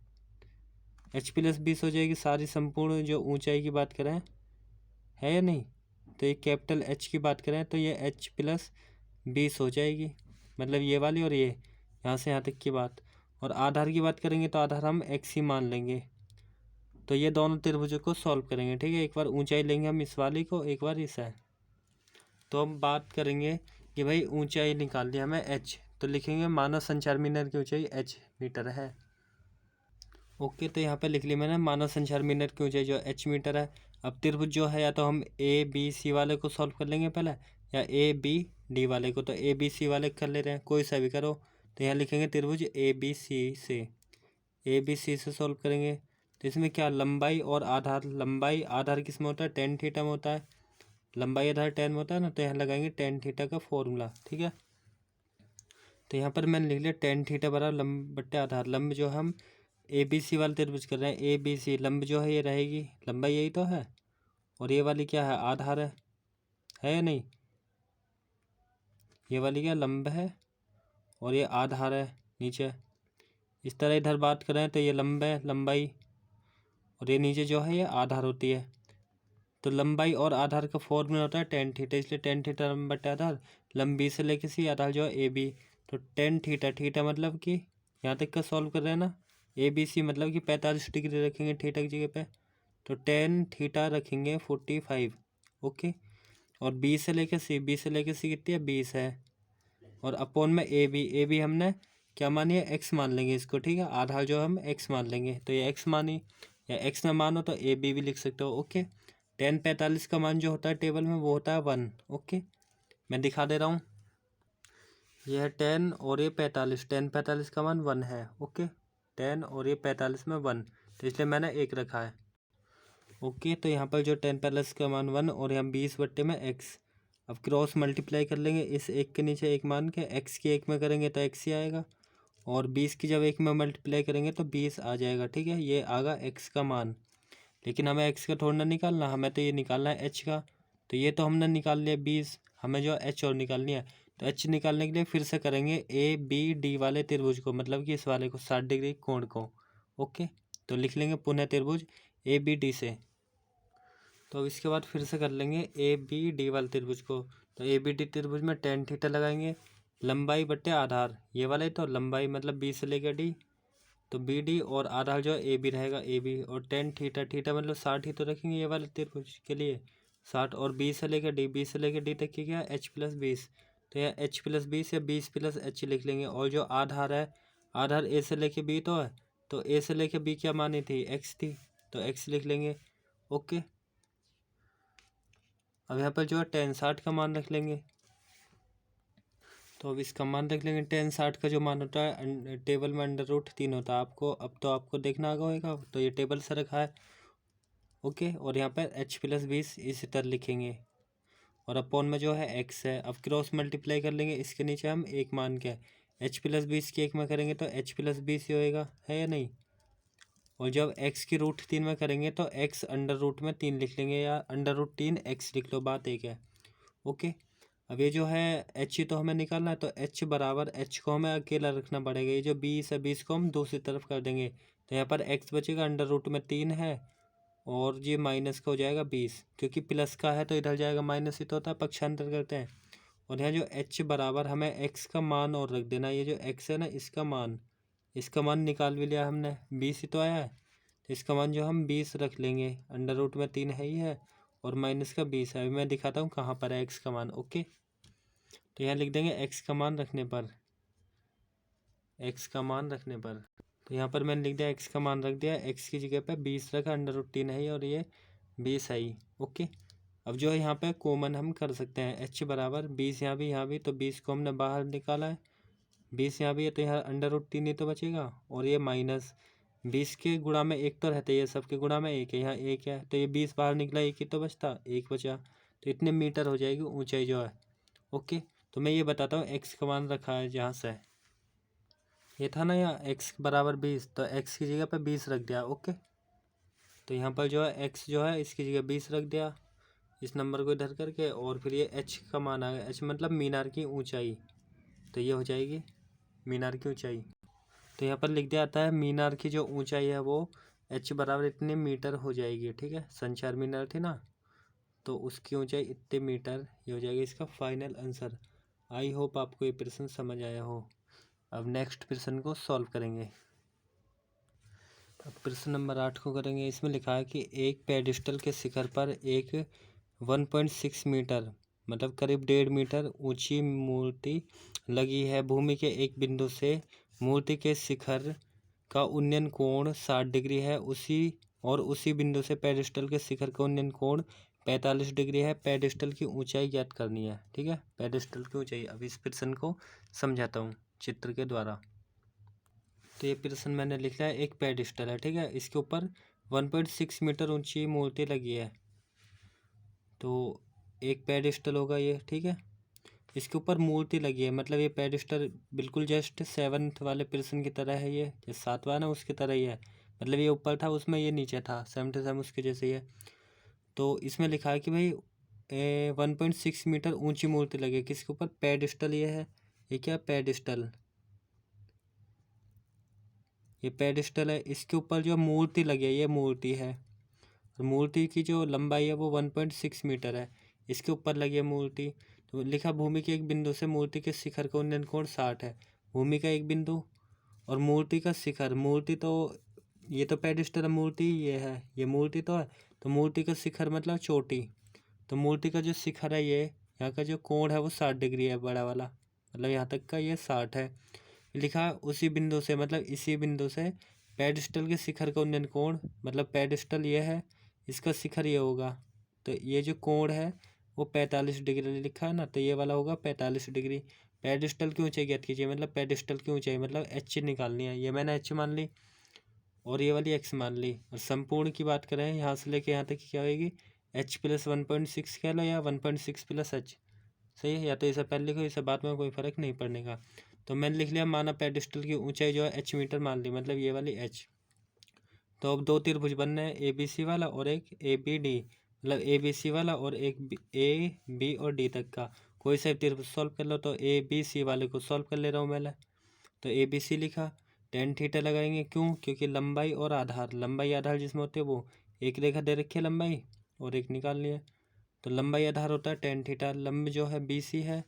एच प्लस 20 हो जाएगी सारी संपूर्ण जो ऊंचाई की बात करें, है या नहीं। तो ये कैपिटल एच की बात करें तो ये एच प्लस 20 हो जाएगी, मतलब ये वाली और ये यहाँ से यहाँ तक की बात। और आधार की बात करेंगे तो आधार हम एक्स ही मान लेंगे। तो ये दोनों त्रिभुजों को सॉल्व करेंगे। ठीक है, एक बार ऊंचाई लेंगे हम इस वाली को, एक बार इस है। तो हम बात करेंगे कि भाई ऊंचाई निकाल दी हमें एच, तो लिखेंगे मानव संचार मीनार की ऊंचाई एच मीटर है। ओके, तो यहाँ पे लिख लिया मैंने मानव संचार मीनार की ऊंचाई जो एच मीटर है। अब त्रिभुज जो है या तो हम ए बी सी वाले को सॉल्व कर लेंगे पहले, या ए बी डी वाले को। तो ए बी सी वाले कर ले रहे हैं, कोई सा भी करो। तो यहाँ लिखेंगे त्रिभुज ए बी सी से, ए बी सी से सॉल्व करेंगे। तो इसमें क्या, लंबाई और आधार, लंबाई आधार किस में होता है, टेन थीटा में होता है, लंबाई आधार 10 में होता है ना, तो यहाँ लगाएंगे टेन थीटा का फॉर्मूला। ठीक है, तो यहाँ पर मैंने लिख लिया टेन थीटा बराबर लंब बट्टे आधार। लंब जो हम ए बी सी वाले त्रिभुज कर रहे हैं, ए बी सी, लंब जो है ये रहेगी, लंबाई यही तो है, और ये वाली क्या है, आधार है या नहीं। ये वाली क्या लंब है और ये आधार है नीचे। इस तरह इधर बात करें तो ये लंब है, लंबाई, और ये नीचे जो है ये आधार होती है। तो लंबाई और आधार का फॉर्मूला होता है टेन थीटा, इसलिए टेन थीटा लंब बट्टे आधार, लंबी से लेके सी, आधार जो है ए बी। तो टेन थीटा, थीटा मतलब कि यहाँ तक का सॉल्व कर रहे हैं ना, ए बी सी मतलब कि 45 डिग्री रखेंगे थीटा की जगह पे, तो टेन थीटा रखेंगे 45। ओके, और बी से लेके सी, बी से लेके सी कितनी है, 20 है, और अपोन में ए बी हमने क्या मानी है, एक्स मान लेंगे इसको। ठीक है, आधार जो हम एक्स मान लेंगे, तो ये एक्स मानी, या एक्स ना मानो तो ए बी भी लिख सकते हो। ओके, 10 45 का मान जो होता है टेबल में वो होता है 1। ओके, मैं दिखा दे रहा हूँ, यह है 10 और ये 45, 10 45 का मान 1 है। ओके, 10 और ये 45 में 1, तो इसलिए मैंने एक रखा है। ओके, तो यहाँ पर जो 10 45 का मान 1 और यहाँ 20 बट्टे में एक्स। अब क्रॉस मल्टीप्लाई कर लेंगे, इस एक के नीचे एक मान के, एक्स की एक में करेंगे तो एक्स ही आएगा, और 20 की जब एक में मल्टीप्लाई करेंगे तो 20 आ जाएगा। ठीक है, ये आगा एक्स का मान। लेकिन हमें एक्स का थोड़ा ना निकालना, हमें तो ये निकालना है एच का। तो ये तो हमने निकाल लिया 20, हमें जो एच और निकालनी है। तो एच निकालने के लिए फिर से करेंगे ए बी डी वाले त्रिभुज को, मतलब कि इस वाले को 60 डिग्री कोण को। ओके, तो लिख लेंगे पुनः त्रिभुज ए बी डी से। तो अब इसके बाद फिर से कर लेंगे ए बी डी वाले त्रिभुज को। तो ए बी डी त्रिभुज में टेन थीटा लगाएंगे, लंबाई बट्टे आधार, ये वाला ही तो लंबाई मतलब बी से लेकर डी, तो बी डी, और आधार जो ए बी रहेगा ए बी, और टेन थीटा, थीटा मतलब 60 ही तो रखेंगे ये वाले त्रिभुज के लिए, 60, और बी से लेकर डी, बी से लेकर डी तक की क्या, एच प्लस 20। तो यह एच प्लस 20 या 20 प्लस एच लिख लेंगे। और जो आधार है, आधार ए से लेके बी तो है, तो ए से लेके बी क्या मानी थी, एक्स थी, तो एक्स लिख लेंगे। ओके, अब यहाँ पर जो है 10 60 का मान रख लेंगे। तो अब इसका मान रख लेंगे 10 60 का जो मान होता है टेबल में √3 होता है। आपको अब तो आपको देखना होगा, तो ये टेबल से रखा है। ओके, और यहाँ पर एच प्लस 20 इसी तरह लिखेंगे, और अपॉन में जो है x है। अब क्रॉस मल्टीप्लाई कर लेंगे, इसके नीचे हम एक मान के h प्लस 20 के एक में करेंगे तो h प्लस 20 ही होएगा, है या नहीं। और जब x की रूट 3 में करेंगे तो x अंडर रूट में 3 लिख लेंगे, या अंडर रूट 3 x लिख लो, बात एक है। ओके, अब ये जो है h तो हमें निकालना है, तो h बराबर h को हमें अकेला रखना पड़ेगा। ये जो 20 है 20 को हम दूसरी तरफ कर देंगे, तो यहाँ पर x बचेगा, अंडर रूट में 3 है और ये माइनस का हो जाएगा 20, क्योंकि प्लस का है तो इधर जाएगा माइनस ही तो होता है, पक्षांतर करते हैं। और यहाँ जो h बराबर हमें x का मान और रख देना, ये जो x है ना इसका मान निकाल भी लिया हमने, 20 ही तो आया है, तो इसका मान जो हम 20 रख लेंगे, अंडर रूट में 3 है ही है और माइनस का 20 है। अभी मैं दिखाता हूँ कहाँ पर है x का मान। ओके, तो यहाँ लिख देंगे x का मान रखने पर, तो यहाँ पर मैंने लिख दिया x का मान रख दिया, x की जगह पे 20 रखा, अंडर रूट 3 है ही और ये 20 है ही। ओके, अब जो है यहाँ पे कॉमन हम कर सकते हैं, h बराबर 20 यहाँ भी तो 20 को हमने बाहर निकाला है, 20 यहाँ भी है तो यहाँ अंडर रूट 3 ही तो बचेगा, और ये माइनस 20 के गुणा में एक तो रहता है, ये सबके गुणा में एक है, यहाँ एक है तो ये 20 बाहर निकला, एक ही तो बचता, एक बचा, तो इतने मीटर हो जाएगी ऊंचाई जो है। ओके, तो मैं ये बताता हूँ x का मान रखा है जहाँ से, ये था ना यहाँ x बराबर 20, तो x की जगह पे 20 रख दिया। ओके, तो यहाँ पर जो है x जो है इसकी जगह 20 रख दिया, इस नंबर को इधर करके, और फिर ये h का मान आ गया, h मतलब मीनार की ऊंचाई, तो ये हो जाएगी मीनार की ऊंचाई। तो यहाँ पर लिख दिया आता है मीनार की जो ऊंचाई है वो h बराबर इतने मीटर हो जाएगी। ठीक है, संचार मीनार थी ना, तो उसकी ऊंचाई इतने मीटर, ये हो जाएगी इसका फाइनल आंसर। आई होप आपको ये प्रश्न समझ आया हो। अब नेक्स्ट प्रश्न को सॉल्व करेंगे। अब प्रश्न नंबर 8 को करेंगे। इसमें लिखा है कि एक पेडिस्टल के शिखर पर एक 1.6 मीटर मतलब करीब 1.5 मीटर ऊंची मूर्ति लगी है। भूमि के एक बिंदु से मूर्ति के शिखर का उन्नयन कोण 60 डिग्री है, उसी बिंदु से पेडिस्टल के शिखर का उन्नयन कोण 45 डिग्री है। पेडिस्टल की ऊंचाई ज्ञात करनी है। ठीक है, पेडिस्टल की ऊंचाई। अब इस प्रश्न को समझाता हूँ चित्र के द्वारा। तो ये प्रश्न मैंने लिखा है, एक पेडिस्टल है, ठीक है, इसके ऊपर 1.6 मीटर ऊंची मूर्ति लगी है, तो एक पेडिस्टल होगा ये। ठीक है, इसके ऊपर मूर्ति लगी है, मतलब ये पेडिस्टल बिल्कुल जस्ट 7th वाले प्रश्न की तरह है, ये 7वां है ना उसकी तरह ही है, मतलब ये ऊपर था उसमें ये नीचे था, 77 उसके जैसे ही है। तो इसमें लिखा है कि भाई 1.6 मीटर ऊंची मूर्ति लगी है, किसके ऊपर, पेडिस्टल ये है, ये क्या पेडिस्टल, ये पेडिस्टल है, इसके ऊपर जो मूर्ति लगी है ये मूर्ति है, और मूर्ति की जो लंबाई है वो 1.6 मीटर है, इसके ऊपर लगी है मूर्ति। तो लिखा भूमि के एक बिंदु से मूर्ति के शिखर का उन्नयन कोण 60 है। भूमि का एक बिंदु और मूर्ति का शिखर, मूर्ति तो ये तो पेडिस्टल मूर्ति ये है, ये मूर्ति तो है, तो मूर्ति का शिखर मतलब चोटी, तो मूर्ति का जो शिखर है ये यहाँ का जो कोण है वो 60 डिग्री है, बड़ा वाला, मतलब यहाँ तक का ये 60 है। लिखा उसी बिंदु से मतलब इसी बिंदु से पेडिस्टल के शिखर का उन्नयन कोण, मतलब पेडिस्टल ये है, इसका शिखर ये होगा, तो ये जो कोण है वो 45 डिग्री लिखा है ना, तो ये वाला होगा 45 डिग्री। पेडिस्टल की ऊंचाई ज्ञात कीजिए, मतलब पेडिस्टल की ऊंचाई मतलब एच निकालनी है, ये मैंने एच मान ली और ये वाली एक्स मान ली। और संपूर्ण की बात करें यहाँ से लेके यहाँ तक क्या होगी, एच प्लस 1.6 कह लो या 1.6 प्लस एच, सही है, या तो इसे पहले लिखो इसे बाद में, कोई फर्क नहीं पड़ने का। तो मैंने लिख लिया, माना पेडिस्टल की ऊंचाई जो है एच मीटर मान ली, मतलब ये वाली एच। तो अब 2 त्रिभुज बनना है, ए बी सी वाला और एक ए बी डी, मतलब ए बी सी वाला और एक ए बी और डी तक का कोई सा त्रिभुज सॉल्व कर लो। तो ए बी सी वाले को सॉल्व कर ले रहा हूँ मैं, तो ए बी सी लिखा, टेन थीटा लगाएंगे, क्यों, क्योंकि लंबाई और आधार, लंबाई आधार जिसमें होते हैं वो एक रेखा दे रखी है लंबाई और एक निकाल लिया, तो लंबाई आधार होता है टेन थीटा। लंब जो है बी सी है,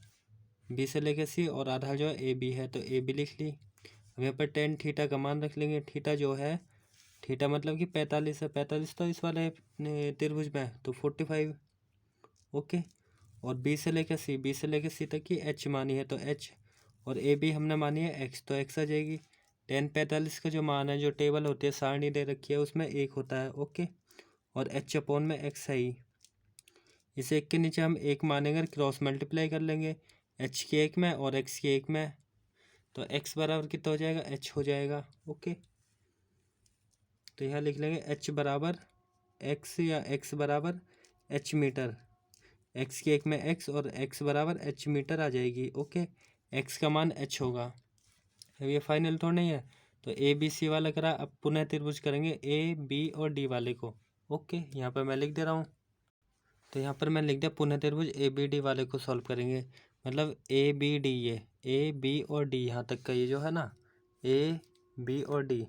बी से लेकर सी, और आधार जो है ए बी है, तो ए बी लिख ली। अब यहाँ पर टेन थीटा का मान रख लेंगे, थीटा जो है, थीटा मतलब कि 45 है, 45 तो इस वाले त्रिभुज में है, तो 45। ओके, और बी से लेकर सी, बी से लेकर सी तक की एच मानी है तो एच, और ए बी हमने मानी है एक्स, तो एक्स आ जाएगी। टेन 45 का जो मान है, जो टेबल होती है सारणी दे रखी है उसमें एक होता है। ओके, और एच अपॉन में एक्स है ही, इसे एक के नीचे हम एक मानेंगे, क्रॉस मल्टीप्लाई कर लेंगे, एच के एक में और एक्स के एक में, तो एक्स बराबर कितना हो जाएगा, एच हो जाएगा। ओके, तो यहाँ लिख लेंगे एच बराबर एक्स, या एक्स बराबर एच मीटर, एक्स की एक में एक्स और एक्स बराबर एच मीटर आ जाएगी। ओके, एक्स का मान एच होगा। अब ये फाइनल थोड़ा नहीं है, तो ए बी सी वाला करा, अब पुनः त्रिभुज करेंगे ए बी और डी वाले को। ओके, यहाँ पर मैं लिख दे रहा हूँ। तो यहाँ पर मैं लिख दिया पुनः त्रिभुज ए बी डी वाले को सॉल्व करेंगे। मतलब ए बी डी, ये ए बी और डी यहाँ तक का ये जो है ना, ए बी और डी,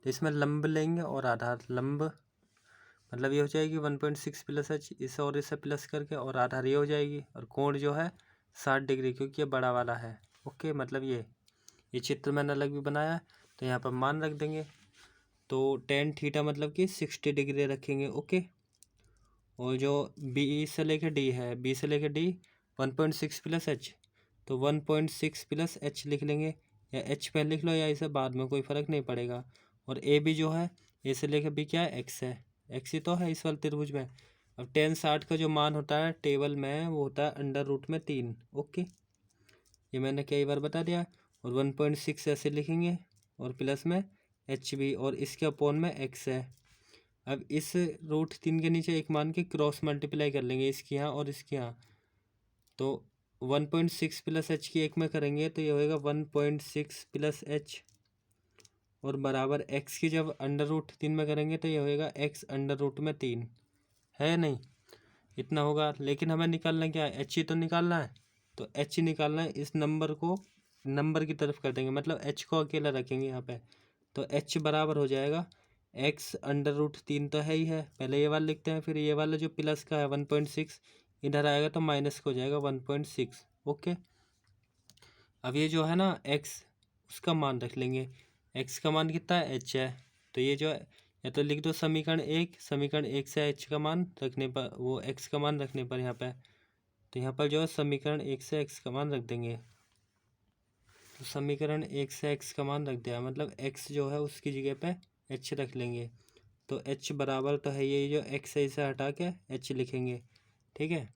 तो इसमें लंब लेंगे और आधार। लंब मतलब ये हो जाएगी 1.6 प्लस एच, इसे और इसे प्लस करके, और आधार ये हो जाएगी, और कोण जो है 60 डिग्री, क्योंकि ये बड़ा वाला है। ओके, मतलब ये चित्र मैंने अलग भी बनाया है, तो यहाँ पर मान रख देंगे। तो टेन थीटा मतलब कि 60 डिग्री रखेंगे। ओके, और जो बी से लेके डी है, बी से लेके डी 1.6 प्लस एच, तो 1.6 प्लस एच लिख लेंगे, या एच पहले लिख लो या इसे बाद में, कोई फ़र्क नहीं पड़ेगा। और ए बी जो है, ए से लेके बी क्या है, एक्स है, एक्स ही तो है इस वाले त्रिभुज में। अब टेन 60 का जो मान होता है टेबल में, वो होता है √3। ओके, ये मैंने कई बार बता दिया। और 1.6 ऐसे लिखेंगे, और प्लस में एच बी, और इसके अपोन में एक्स है। अब इस √3 के नीचे एक मान के क्रॉस मल्टीप्लाई कर लेंगे, इसके यहाँ और इसके यहाँ। तो 1.6 प्लस एच की एक में करेंगे तो ये होएगा 1.6 प्लस एच, और बराबर एक्स की जब √3 में करेंगे तो ये होएगा एक्स √3 है। नहीं, इतना होगा। लेकिन हमें निकालना क्या है, एच ही तो निकालना है। तो एच निकालना है, इस नंबर को नंबर की तरफ कर देंगे, मतलब एच को अकेला रखेंगे यहाँ पे। तो एच बराबर हो जाएगा एक्स √3 तो है ही है, पहले ये वाला लिखते हैं, फिर ये वाला जो प्लस का है 1.6 इधर आएगा तो माइनस को हो जाएगा 1.6। ओके, अब ये जो है ना एक्स, उसका मान रख लेंगे। एक्स का मान कितना है, एच है। तो ये जो है, या तो लिख दो समीकरण एक से एच का मान रखने पर, वो एक्स का मान रखने पर यहाँ पे, तो यहाँ पर जो है समीकरण एक से एक्स का मान रख देंगे। तो समीकरण एक से एक्स का मान रख दिया, मतलब एक्स जो है उसकी जगह पे एच रख लेंगे। तो एच बराबर तो है ये जो एक्स है, इसे हटा के एच लिखेंगे। ठीक है,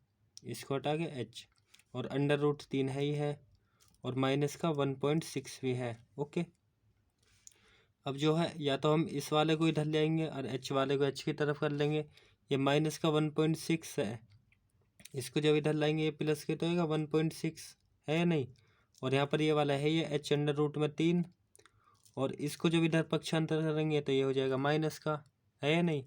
इसको हटा के एच, और √3 है ही है, और माइनस का 1.6 भी है। ओके, अब जो है या तो हम इस वाले को इधर ले आएंगे और एच वाले को एच की तरफ कर लेंगे। ये माइनस का 1.6 है, इसको जब इधर लाएंगे ये प्लस के तो होगा 1.6 है या नहीं। और यहाँ पर ये वाला है ये एच √3, और इसको जब इधर पक्षांतर करेंगे तो ये हो जाएगा माइनस का, है या नहीं।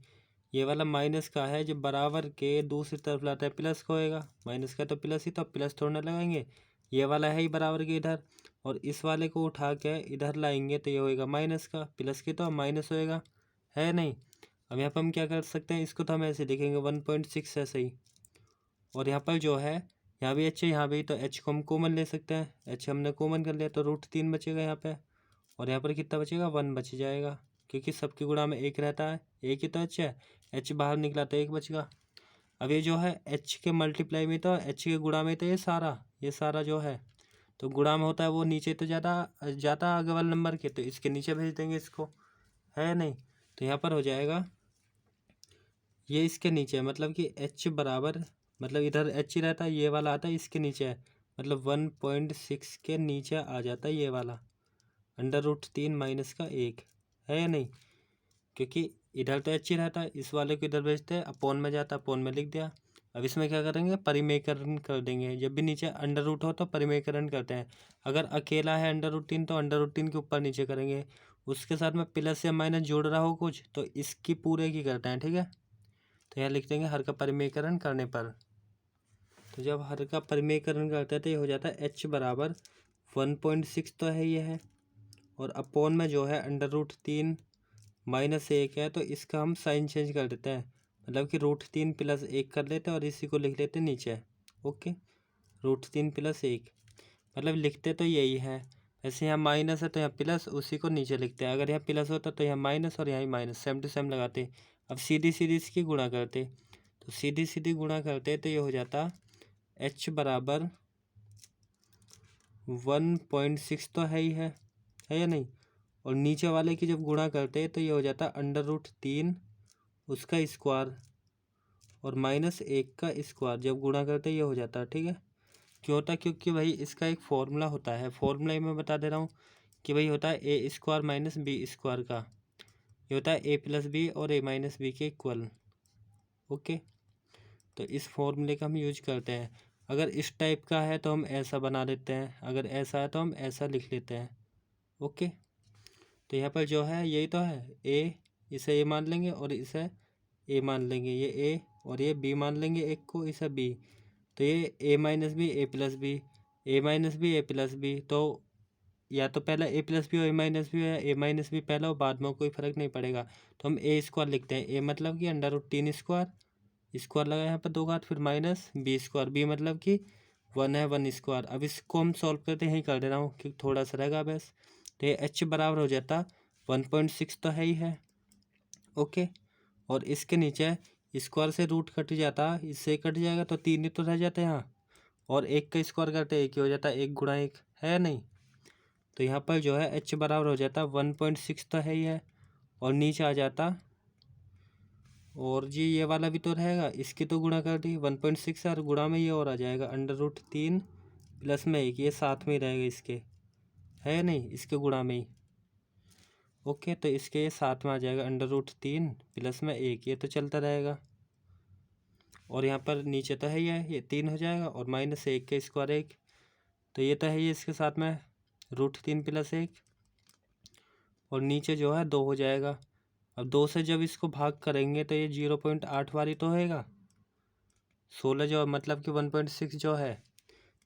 ये वाला माइनस का है, जब बराबर के दूसरी तरफ लाता है प्लस का होएगा, माइनस का तो प्लस ही, तो प्लस थोड़ा लगाएंगे। ये वाला है ही बराबर के इधर, और इस वाले को उठा के इधर लाएंगे तो ये होएगा माइनस का, प्लस के तो माइनस होएगा, है नहीं। अब यहाँ पर हम क्या कर सकते हैं, इसको तो हम ऐसे लिखेंगे 1.6 ऐसे ही। और यहाँ पर जो है, यहाँ भी एच है यहाँ भी, तो एच को हम कॉमन ले सकते हैं, एच हमने कॉमन कर लिया तो √3 बचेगा यहाँ पे, और यहाँ पर कितना बचेगा, 1 बच जाएगा, क्योंकि सबके गुणा में एक रहता है, एक ही तो एच है, एच बाहर निकला तो एक बचेगा। अब ये जो है एच के मल्टीप्लाई में, तो एच के गुणा में तो ये सारा जो है, तो गुणा में होता है वो नीचे तो ज़्यादा आगे वाले नंबर के, तो इसके नीचे भेज देंगे इसको, है नहीं। तो यहाँ पर हो जाएगा ये इसके नीचे है, मतलब कि एच बराबर, मतलब इधर एच ही रहता है, ये वाला आता है इसके नीचे है, मतलब 1.6 के नीचे आ जाता है ये वाला √3 माइनस का 1, है या नहीं। क्योंकि इधर तो एच ही रहता है, इस वाले को इधर भेजते हैं, अपोन में जाता है, अपोन में लिख दिया। अब इसमें क्या करेंगे, परिमेयकरण कर देंगे। जब भी नीचे √ हो तो परिमेयकरण करते हैं। अगर अकेला है √3 तो √3 के ऊपर नीचे करेंगे, उसके साथ में प्लस या माइनस जोड़ रहा हो कुछ तो इसकी पूरे की करते हैं। ठीक है, तो यहाँ लिख देंगे हर का परिमेयकरण करने पर। तो जब हर का परिमेयकरण करते हैं तो ये हो जाता है एच बराबर 1.6 तो है ये है, और अपोन में जो है √3 -1 है, तो इसका हम साइन चेंज कर देते हैं, मतलब कि √3 + 1 कर लेते हैं और इसी को लिख लेते हैं नीचे। ओके, √3 + 1 मतलब लिखते तो यही है। वैसे यहाँ माइनस है तो यहाँ प्लस, उसी को नीचे लिखते हैं। अगर यहाँ प्लस होता तो यहाँ माइनस और यहाँ माइनस, सेम टू सेम लगाते। अब सीधी सीधी इसकी गुणा करते, तो सीधी सीधी गुणा करते तो ये हो जाता एच बराबर 1.6 तो है ही है या नहीं। और नीचे वाले की जब गुणा करते तो ये हो जाता √3 उसका स्क्वायर और -1 का स्क्वायर, जब गुणा करते ये हो जाता है। ठीक है, क्यों होता है, क्योंकि भाई इसका एक फॉर्मूला होता है, फॉर्मूला ही मैं बता दे रहा हूँ कि भाई होता है a² - b² का, ये होता है a + b और a - b के इक्वल। ओके, तो इस फॉर्मूले का हम यूज करते हैं। अगर इस टाइप का है तो हम ऐसा बना लेते हैं, अगर ऐसा है तो हम ऐसा लिख लेते हैं। ओके, तो यहाँ पर जो है यही तो है, ए, इसे ए मान लेंगे और इसे ए मान लेंगे, ये ए और ये बी मान लेंगे, एक को इसे बी, तो ये ए माइनस बी ए प्लस बी, ए माइनस बी ए प्लस बी। तो या तो पहला ए प्लस बी हो ए माइनस बी हो, या ए माइनस बी पहला हो बाद में, कोई फ़र्क नहीं पड़ेगा। तो हम ए स्क्वायर लिखते हैं, ए मतलब कि √3 स्क्वायर, स्क्वायर लगा यहाँ पर 2 घात, फिर माइनस बी स्क्वायर, बी मतलब कि 1 है 1 स्क्वायर। अब इसको हम सॉल्व करते यहीं कर दे रहा हूँ क्योंकि थोड़ा सा रहेगा बस। तो ये एच बराबर हो जाता 1.6 तो है ही है। ओके, और इसके नीचे स्क्वायर से रूट कट जाता, इससे कट जाएगा तो 3 ही तो रह जाता है यहाँ, और एक का स्क्वायर करते एक ही हो जाता है, 1 गुणा 1 है नहीं। तो यहाँ पर जो है एच बराबर हो जाता 1.6 तो है ही है, और नीचे आ जाता, और जी ये वाला भी तो रहेगा, इसकी तो गुणा कर दी 1.6 और गुणा में ये और आ जाएगा √3 प्लस में 1, ये साथ में ही रहेगा इसके, है नहीं, इसके गुणा में ही। ओके, तो इसके ये साथ में आ जाएगा √3 प्लस में 1, ये तो चलता रहेगा। और यहाँ पर नीचे तो है ही है, ये 3 हो जाएगा, और माइनस 1 का स्क्वायर 1, तो ये तो है ही इसके साथ में √3 प्लस 1, और नीचे जो है 2 हो जाएगा। अब 2 से जब इसको भाग करेंगे तो ये 0.8 वाली तो होएगा, 16 जो मतलब कि 1.6 जो है,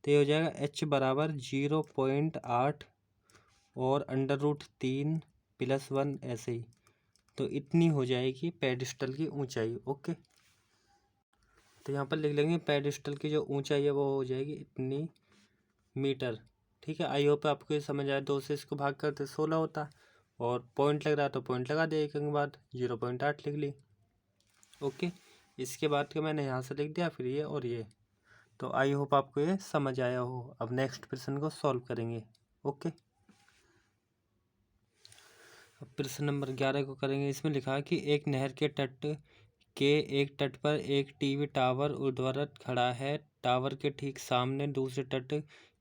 तो ये हो जाएगा एच बराबर 0.8 और √3 प्लस 1 ऐसे ही। तो इतनी हो जाएगी पेडिस्टल की ऊंचाई। ओके, तो यहाँ पर लिख लेंगे पेडिस्टल की जो ऊंचाई है वो हो जाएगी इतनी मीटर। ठीक है, आई होप आपको ये समझ आया। 2 से इसको भाग करते 16 होता, और पॉइंट लग रहा तो पॉइंट लगा दिया, एक के बाद 0.8 लिख ली। ओके, इसके बाद का मैंने यहाँ से लिख दिया, फिर ये और ये। तो आई होप आपको ये समझ आया हो। अब नेक्स्ट प्रश्न को सॉल्व करेंगे। ओके, अब प्रश्न नंबर 11 को करेंगे। इसमें लिखा है कि एक नहर के एक तट पर एक टीवी टावर ऊर्ध्वाधर खड़ा है। टावर के ठीक सामने दूसरे तट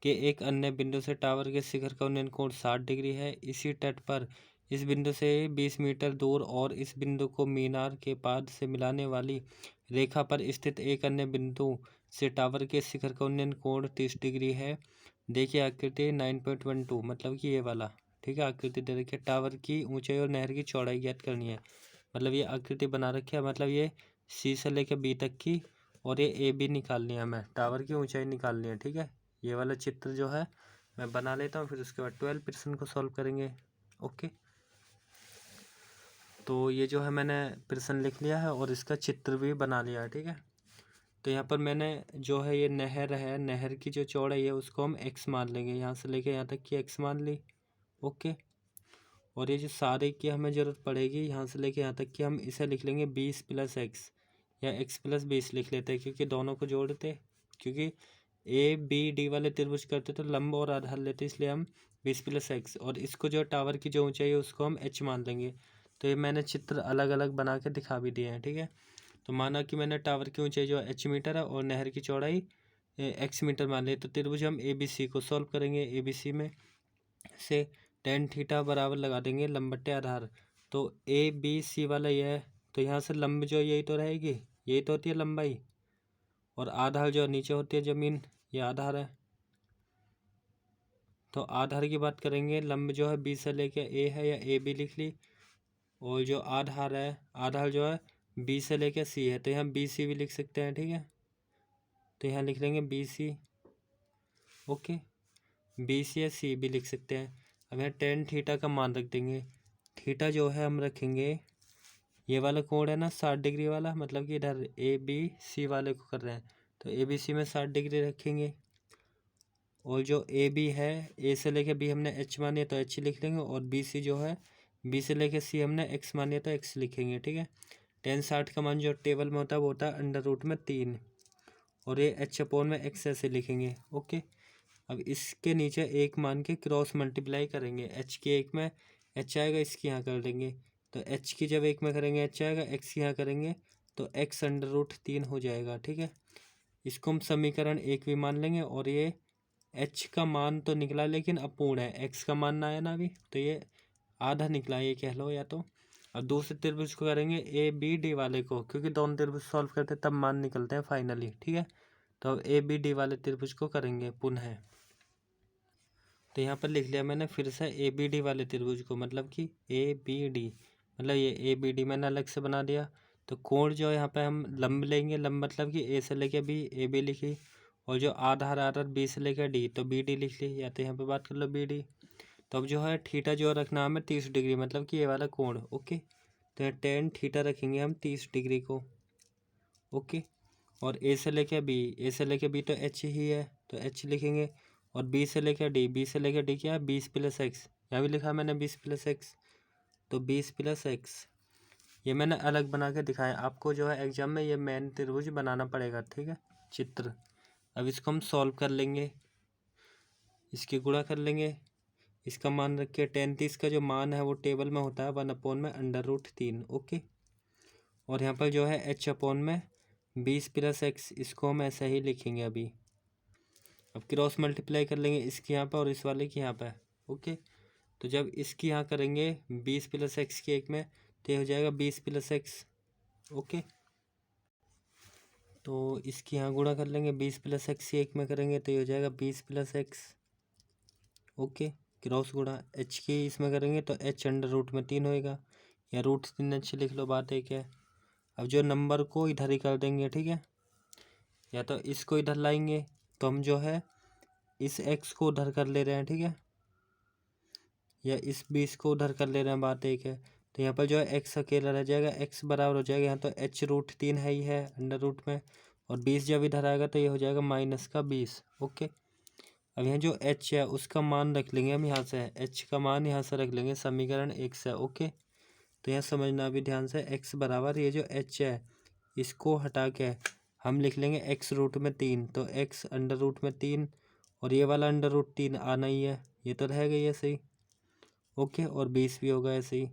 के एक अन्य बिंदु से टावर के शिखर का उन्नयन कोण 60 डिग्री है। इसी तट पर इस बिंदु से 20 मीटर दूर और इस बिंदु को मीनार के पाद से मिलाने वाली रेखा पर स्थित एक अन्य बिंदु से टावर के शिखर का उन्नयन कोण 30 डिग्री है। देखिए आकृति 9.12, मतलब कि ये वाला। ठीक है, आकृति दे रखी है, टावर की ऊंचाई और नहर की चौड़ाई ज्ञात करनी है। मतलब ये आकृति बना रखी है, मतलब ये सी से लेकर बी तक की, और ये ए बी निकालनी है, हमें टावर की ऊंचाई निकालनी है। ठीक है, ये वाला चित्र जो है मैं बना लेता हूँ, फिर उसके बाद 12 प्रश्न को सॉल्व करेंगे। ओके, तो ये जो है मैंने प्रश्न लिख लिया है और इसका चित्र भी बना लिया है। ठीक है, तो यहाँ पर मैंने जो है ये नहर है, नहर की जो चौड़ाई है उसको हम x मान लेंगे, यहाँ से लेके यहाँ तक की x मान ली। ओके, और ये जो सारे की हमें ज़रूरत पड़ेगी यहाँ से लेके यहाँ तक की, हम इसे लिख लेंगे 20 + x, या x + 20 लिख लेते हैं क्योंकि दोनों को जोड़ते, क्योंकि ए बी डी वाले त्रिभुज करते तो लंब और आधार लेते, इसलिए हम 20 + x, और इसको जो टावर की जो ऊंचाई है उसको हम h मान लेंगे। तो ये मैंने चित्र अलग अलग बना के दिखा भी दिए हैं। ठीक है, तो माना कि मैंने टावर की ऊंचाई जो h मीटर है और नहर की चौड़ाई x मीटर मान ली। तो त्रिभुज हम ABC को सॉल्व करेंगे। ABC में से tan थीटा बराबर लगा देंगे लंब बटे आधार। तो ABC वाला ये है, तो यहाँ से लंब जो यही तो रहेगी, यही तो होती है लंबाई, और आधार जो नीचे होती है ज़मीन, ये आधार है। तो आधार की बात करेंगे, लंब जो है बी से लेके ए है, या ए बी लिख ली, और जो आधार है, आधार जो है बी से लेके सी है, तो यहाँ बी सी भी लिख सकते हैं। ठीक है, तो यहाँ लिख लेंगे B C. Okay, B C या सी भी लिख सकते हैं। अब यहाँ tan थीटा का मान रख देंगे। थीटा जो है हम रखेंगे, ये वाला कोण है ना 60 डिग्री वाला, मतलब कि इधर ए बी सी वाले को कर रहे हैं, तो ए बी सी में 60 डिग्री रखेंगे। और जो ए बी है, ए से लेके बी हमने एच मानी है तो एच लिख लेंगे, और बी सी जो है बी से लेके सी हमने एक्स मानी है तो एक्स लिखेंगे। ठीक है, tan 60 का मान जो टेबल में होता है वो होता है √3, और ये h/x ऐसे लिखेंगे। ओके, अब इसके नीचे एक मान के क्रॉस मल्टीप्लाई करेंगे, h की एक में h आएगा, इसकी यहाँ कर देंगे, तो h की जब एक में करेंगे h आएगा, x की यहाँ करेंगे तो x √3 हो जाएगा। ठीक है, इसको हम समीकरण 1 भी मान लेंगे, और ये h का मान तो निकला लेकिन अपूर्ण है, x का मान ना आया ना अभी, तो ये आधा निकला ये कह लो या तो। अब दूसरे त्रिभुज को करेंगे ए बी डी वाले को, क्योंकि दोनों त्रिभुज सॉल्व करते तब मान निकलते हैं फाइनली, ठीक है। तो अब ए बी डी वाले त्रिभुज को करेंगे पुनः। तो यहाँ पर लिख लिया मैंने फिर से ए बी डी वाले त्रिभुज को, मतलब कि ए बी डी, मतलब ये ए बी डी मैंने अलग से बना दिया। तो कोण जो है यहाँ पे हम लंब लेंगे, लंब मतलब कि ए से लेके बी, ए बी लिखी, और जो आधार आ रहा बी से लेकर डी, तो बी डी लिख ली, या तो यहाँ पे बात कर लो बी डी। तो अब जो है थीटा जो रखना हमें 30 डिग्री, मतलब कि ये वाला कोण, ओके। तो यहाँ टेन थीटा रखेंगे हम 30 डिग्री को, ओके। और ए से लेके बी, ए से लेके बी तो एच ही है, तो एच लिखेंगे। और बी से लेके डी, बी से लेके डी क्या है 20 + x, यहाँ भी लिखा मैंने 20 + x, तो 20 + x। ये मैंने अलग बना के दिखाया, आपको जो है एग्जाम में ये मेन त्रिभुज बनाना पड़ेगा, ठीक है, चित्र। अब इसको हम सॉल्व कर लेंगे, इसकी गुणा कर लेंगे, इसका मान रख के 10 का जो मान है वो टेबल में होता है 1/√3, ओके। और यहाँ पर जो है h/में 20 + x, इसको हम ऐसा ही लिखेंगे अभी। अब क्रॉस मल्टीप्लाई कर लेंगे इसके यहाँ पर और इस वाले की यहाँ पर, ओके। तो जब इसकी यहाँ करेंगे 20 + x के एक में, तो ये हो जाएगा 20 + x, ओके। तो इसकी यहाँ गुणा कर लेंगे 20 + x के एक में करेंगे, तो ये हो जाएगा 20 + x, ओके। क्रॉस गुणा h की इसमें करेंगे तो h√3 होएगा, या √3h लिख लो, बात एक है। अब जो नंबर को इधर ही कर देंगे, ठीक है, या तो इसको इधर लाएंगे, तो हम जो है इस x को उधर कर ले रहे हैं, ठीक है, या इस 20 को उधर कर ले रहे हैं, बात एक है। तो यहाँ पर जो है x अकेला रह जाएगा, x बराबर हो जाएगा यहाँ तो h√3 है ही है अंडर रूट में, और 20 जब इधर आएगा तो ये हो जाएगा -20, ओके। अब यहाँ जो h है उसका मान रख लेंगे हम यहाँ से, h का मान यहाँ से रख लेंगे समीकरण 1 से, ओके। तो यहाँ समझना अभी ध्यान से, x बराबर ये जो h है इसको हटा के हम लिख लेंगे x√3, तो x अंडर रूट में 3, और ये वाला अंडर√3 आना ही है, ये तो रहेगा ही ऐसे ही, ओके। और 20 भी होगा ऐसे ही।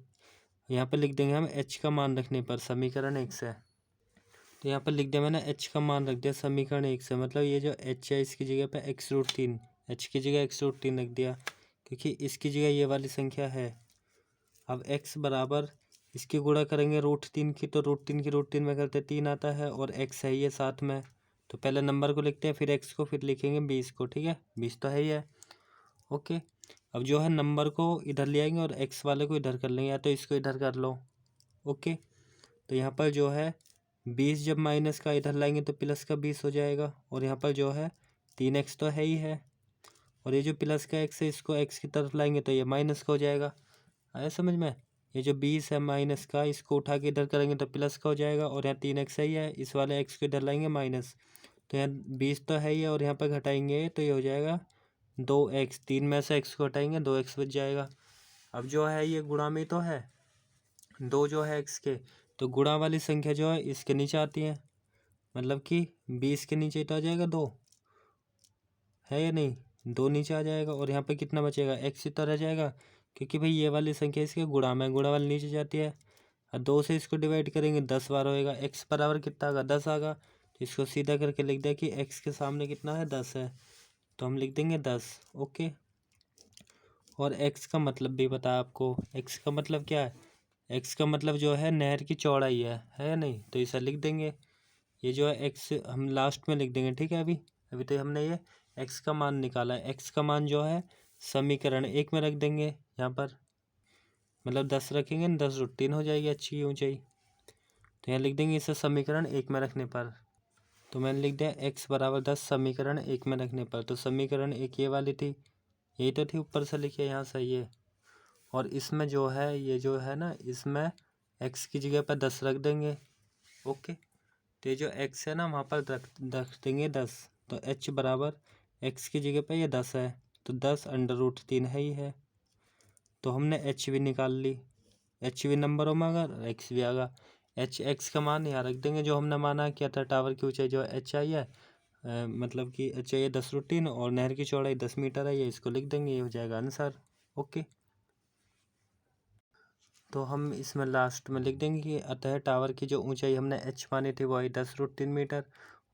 यहाँ पर लिख देंगे हम h का मान रखने पर समीकरण 1 से, तो यहाँ पर लिख दिया मैंने h का मान रख दिया समीकरण 1 से, मतलब ये जो h है इसकी जगह पे x√3, h की जगह x√3 रख दिया, क्योंकि इसकी जगह ये वाली संख्या है। अब x बराबर इसकी गुणा करेंगे √3 की, तो √3 की √3 में करते 3 आता है, और x है ये साथ में, तो पहले नंबर को लिखते हैं फिर x को, फिर लिखेंगे 20 को, ठीक है, 20 तो है ही है, ओके। अब जो है नंबर को इधर ले आएंगे और x वाले को इधर कर लेंगे, या तो इसको इधर कर लो, ओके। तो यहाँ पर जो है 20 जब माइनस का इधर लाएंगे तो प्लस का 20 हो जाएगा, और यहाँ पर जो है 3x तो है ही है, और ये जो प्लस का x है इसको x की तरफ लाएंगे तो ये माइनस का हो जाएगा, आया समझ में। ये जो 20 है माइनस का, इसको उठा के इधर करेंगे तो प्लस का हो जाएगा, और यहाँ 3x है ही है, इस वाले x को इधर लाएंगे माइनस, तो यहाँ 20 तो है ही है, और यहाँ पर घटाएंगे तो ये हो जाएगा 2x, 3 में से x को हटाएंगे 2x बच जाएगा। अब जो है ये गुणा में तो है 2 जो है x के, तो गुणा वाली संख्या जो है इसके नीचे आती है, मतलब कि 20 के नीचे तो आ जाएगा 2, है या नहीं, 2 नीचे आ जाएगा, और यहाँ पे कितना बचेगा x ही तो रह जाएगा, क्योंकि भाई ये वाली संख्या इसके गुणा में, गुणा वाली नीचे जाती है, और 2 से इसको डिवाइड करेंगे 10 बार होएगा, x बराबर कितना आगा 10 आगा, तो इसको सीधा करके लिख दिया कि x के सामने कितना है 10 है, तो हम लिख देंगे 10, ओके। और x का मतलब भी पता है आपको, x का मतलब क्या है, x का मतलब जो है नहर की चौड़ाई है या नहीं, तो इसे लिख देंगे, ये जो है x हम लास्ट में लिख देंगे, ठीक है। अभी अभी तो हमने ये x का मान निकाला है, x का मान जो है समीकरण 1 में रख देंगे यहाँ पर, मतलब 10 रखेंगे न 10√3 हो जाएगी अच्छी ऊंचाई, तो यहाँ लिख देंगे इसे समीकरण 1 में रखने पर। तो मैंने लिख दिया x बराबर 10 समीकरण 1 में रखने पर, तो समीकरण 1 ये वाली थी, यही तो थी, ऊपर से लिखिए यहाँ सही है। और इसमें जो है ये जो है ना, इसमें x की जगह पर 10 रख देंगे, ओके। तो ये जो x है ना वहाँ पर रख देंगे 10, तो h बराबर x की जगह पर ये 10 है, तो 10 अंडर रूट 3 है ही है, तो हमने h भी निकाल ली, h भी नंबरों में आ गया, x भी आ गया। x का मान यहाँ रख देंगे जो हमने माना किया था, टावर की ऊंचाई जो h आई है, मतलब कि h आई है 10√3, और नहर की चौड़ाई 10 मीटर है, ये इसको लिख देंगे, ये हो जाएगा आंसर, ओके। तो हम इसमें लास्ट में लिख देंगे कि अतः टावर की जो ऊंचाई हमने h मानी थी वो आई 10√3 मीटर,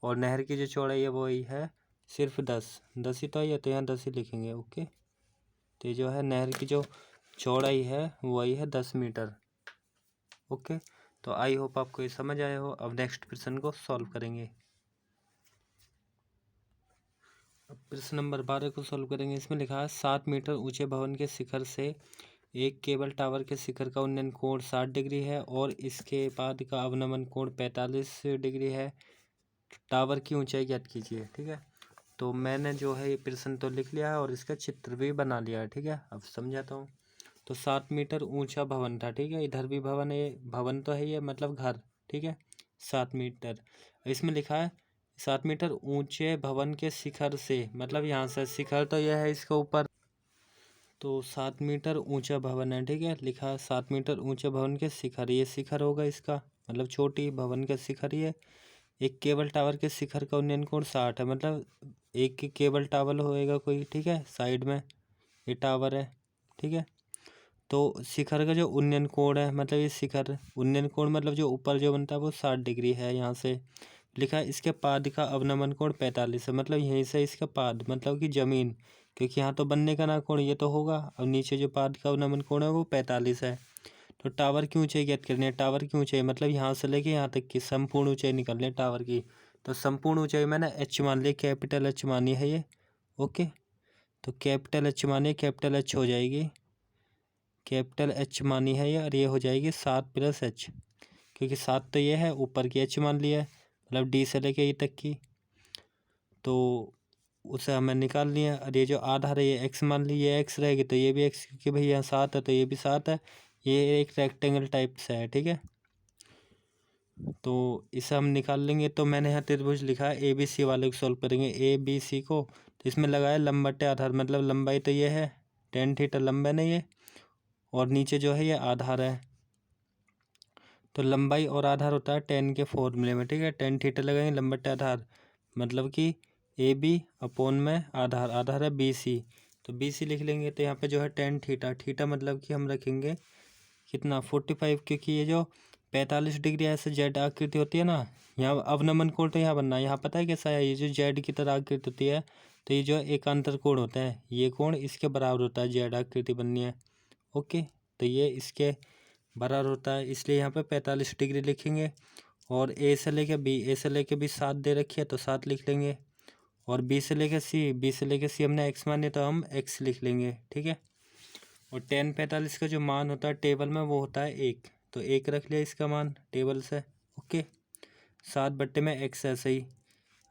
और नहर की जो चौड़ाई है वो ही है सिर्फ 10 ही तो आई है, तो यहाँ 10 ही लिखेंगे, ओके। तो ये जो है नहर की जो चौड़ाई है वो आई है 10 मीटर। ओके, तो आई होप आपको ये समझ आया हो। अब नेक्स्ट प्रश्न को सॉल्व करेंगे। अब प्रश्न नंबर 12 को सॉल्व करेंगे। इसमें लिखा है 7 मीटर ऊंचे भवन के शिखर से एक केबल टावर के शिखर का उन्नयन कोण 60 डिग्री है और इसके बाद का अवनमन कोण 45 डिग्री है। टावर की ऊंचाई ज्ञात कीजिए। ठीक है, तो मैंने जो है ये प्रश्न तो लिख लिया है और इसका चित्र भी बना लिया है। ठीक है, अब समझाता हूँ। तो 7 मीटर ऊंचा भवन था। ठीक है, इधर भी भवन है, भवन तो है ये मतलब घर। ठीक है, 7 मीटर। इसमें लिखा है 7 मीटर ऊंचे भवन के शिखर से, मतलब यहाँ से शिखर तो यह है इसके ऊपर, तो 7 मीटर ऊंचा भवन है। ठीक है, लिखा है 7 मीटर ऊंचे भवन के शिखर, ये शिखर होगा इसका, मतलब छोटी भवन का शिखर ये। एक केबल टावर के शिखर का उन्नयन कोण 60 है, मतलब एक केबल टावर होएगा कोई। ठीक है, साइड में ये टावर है। ठीक है, तो शिखर का जो उन्नयन कोण है, मतलब ये शिखर उन्नयन कोण मतलब जो ऊपर जो बनता है वो 60 डिग्री है। यहाँ से लिखा है इसके पाद का अवनमन कोण 45 है, मतलब यहीं से इसका पाद मतलब कि जमीन, क्योंकि यहाँ तो बनने का ना कोण ये तो होगा। अब नीचे जो पाद का अवनमन कोण है वो 45 है। तो टावर की ऊंचाई ज्ञात करनी है। टावर की ऊंचाई मतलब यहाँ से लेके यहाँ तक की संपूर्ण ऊंचाई निकालनी है टावर की। तो संपूर्ण ऊंचाई मैंने एच मान ली, कैपिटल एच मानी है ये। ओके, तो कैपिटल एच मानिए, कैपिटल एच हो जाएगी, कैपिटल एच मानी है ये, और ये हो जाएगी 7 + एच, क्योंकि 7 तो ये है, ऊपर की एच मान लिया है, मतलब डी से लेके ई तक की, तो उसे हमें निकाल लिया। और ये जो आधार है ये एक्स मान ली, ये एक्स रहेगी तो ये भी एक्स, क्योंकि भाई यहाँ 7 है तो ये भी 7 है। ये एक रेक्टेंगल टाइप से है। ठीक है, तो इसे हम निकाल लेंगे। तो मैंने यहाँ त्रिभुज लिखा है, ए बी सी वाले को सॉल्व करेंगे, ए बी सी को। तो इसमें लगाया लंब बटे आधार, मतलब लंबाई तो ये है 10 थीटा लंबा नहीं है, और नीचे जो है ये आधार है। तो लंबाई और आधार होता है 10 के फॉर्मूले में। ठीक है, 10 थीटा लगाएंगे लंब बटे आधार, मतलब कि ए बी अपॉन में आधार, आधार है बी सी, तो बी सी लिख लेंगे। तो यहाँ पे जो है 10 थीटा, थीटा मतलब कि हम रखेंगे कितना 45, क्योंकि ये जो 45 डिग्री ऐसे जेड आकृति होती है ना, यहाँ अवनमन कोण तो यहाँ बनना है। यहाँ पता है कैसा है, ये जो जेड की तरह आकृति होती है, तो ये जो एकांतर कोण होता है, ये कोण इसके बराबर होता है, जेड आकृति बननी है। ओके, तो ये इसके बराबर होता है, इसलिए यहाँ पे 45 डिग्री लिखेंगे। और ए से लेके बी, ए से लेके बी 7 दे रखी है तो 7 लिख लेंगे। और बी से लेके सी, बी से लेके सी हमने एक्स माने तो हम एक्स लिख लेंगे। ठीक है, और 10 45 का जो मान होता है टेबल में वो होता है 1, तो 1 रख लिया इसका मान टेबल से। ओके, 7 बट्टे में एक्स है सही।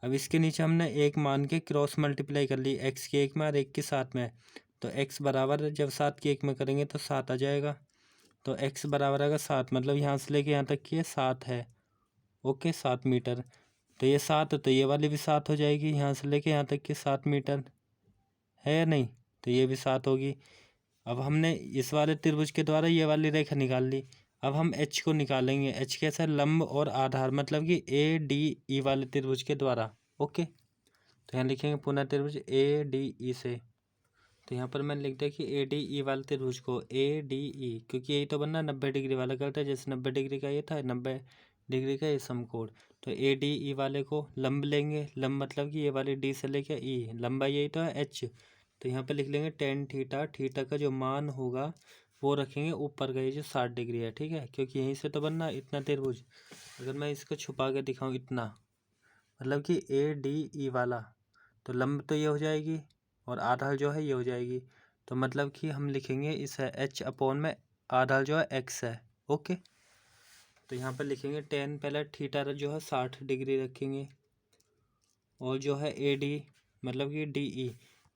अब इसके नीचे हमने 1 मान के क्रॉस मल्टीप्लाई कर ली, एक्स की 1 में और 1 की 7 में, तो एक्स बराबर जब 7 की 1 में करेंगे तो 7 आ जाएगा। तो एक्स बराबर आएगा 7, मतलब यहाँ से लेके यहाँ तक की ये 7 है। ओके, 7 मीटर, तो ये 7 है तो ये वाली भी 7 हो जाएगी, यहाँ से लेके यहाँ तक की 7 मीटर है या नहीं, तो ये भी 7 होगी। अब हमने इस वाले त्रिभुज के द्वारा ये वाली रेखा निकाल ली। अब हम एच को निकालेंगे। एच कैसा है, लंब और आधार, मतलब कि ए डी ई वाले त्रिभुज के द्वारा। ओके, तो यहाँ लिखेंगे पुनः त्रिभुज ए डी ई से। तो यहाँ पर मैंने लिख दिया कि ए डी ई वाले त्रिभुज को ए डी ई, क्योंकि यही तो बनना 90 डिग्री वाला करता है, जैसे 90 डिग्री का ये था, 90 डिग्री का ये समकोण। तो ए डी ई वाले को लंब लेंगे, लंब मतलब कि ये वाली डी से लेके ई, लंबाई यही तो है एच, तो यहाँ पे लिख लेंगे 10 थीटा। थीटा का जो मान होगा वो रखेंगे ऊपर का, ये जो 60 डिग्री है। ठीक है, क्योंकि यहीं से तो बनना इतना त्रिभुज। अगर मैं इसको छुपा के दिखाऊँ इतना, मतलब कि ए डी ई वाला, तो लंब तो ये हो जाएगी और आधार जो है ये हो जाएगी, तो मतलब कि हम लिखेंगे इस एच अपॉन में आधार जो है एक्स है। ओके, तो यहाँ पर लिखेंगे 10 पहले थीटा जो है 60 डिग्री रखेंगे, और जो है ए डी मतलब कि डी ई,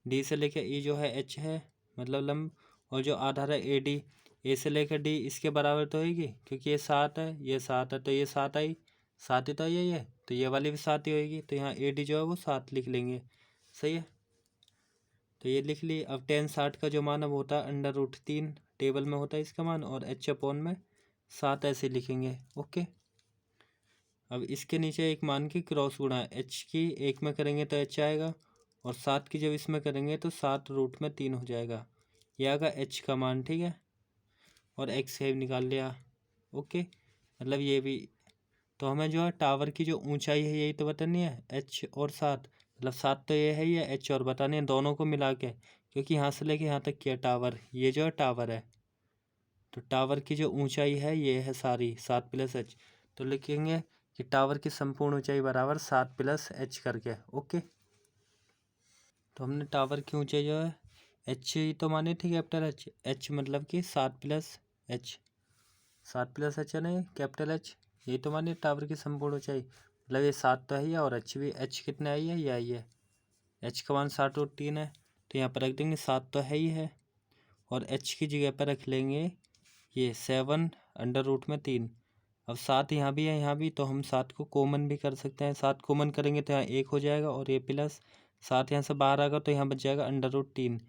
डी से लेकर ई जो है एच है, मतलब लंब, और जो आधार है ए डी, ए से लेकर डी इसके बराबर तो होगी, क्योंकि ये 7 है, ये 7 है, तो ये 7 आई, 7 ही तो आई है ये, तो ये वाली भी 7 ही होगी, तो यहाँ ए डी जो है वो 7 लिख लेंगे। सही है, तो ये लिख ली। अब 10 60 का जो मान है वो होता है √3, टेबल में होता है इसका मान, और एच अपॉन में 7 ऐसे लिखेंगे। ओके, अब इसके नीचे एक मान की क्रॉस गुणा, एच की 1 में करेंगे तो एच आएगा, और 7 की जब इसमें करेंगे तो 7√3 हो जाएगा, यह आएगा एच का मान। ठीक है, और एक्स है निकाल लिया। ओके, मतलब ये भी, तो हमें जो है टावर की जो ऊंचाई है यही तो बतानी है, एच और 7, मतलब 7 तो ये है, ये एच और बतानी है, दोनों को मिला के, क्योंकि यहाँ से लेके यहाँ तक किया टावर, ये जो है टावर है, तो टावर की जो ऊंचाई है ये है सारी 7 + h। तो लिखेंगे कि टावर की संपूर्ण ऊंचाई बराबर 7 + h करके। ओके, तो हमने टावर की ऊंचाई जो है एच तो मानी थी कैपिटल एच, एच मतलब कि 7 + h, 7 + h है ना कैपिटल एच, यही तो मानिए टावर की संपूर्ण ऊंचाई। मतलब ये 7 तो है ही और एच भी, एच कितने आई है, ये आई है, एच का मान 60/3 है। तो यहाँ पर रख देंगे 7 तो है ही है, और एच की जगह पर रख लेंगे ये 7/√3। अब 7 यहाँ भी है यहाँ भी, तो हम 7 को कॉमन भी कर सकते हैं। 7 कॉमन करेंगे तो यहाँ 1 हो जाएगा, और ये प्लस 7 यहाँ से बाहर आएगा तो यहाँ बच जाएगा √3।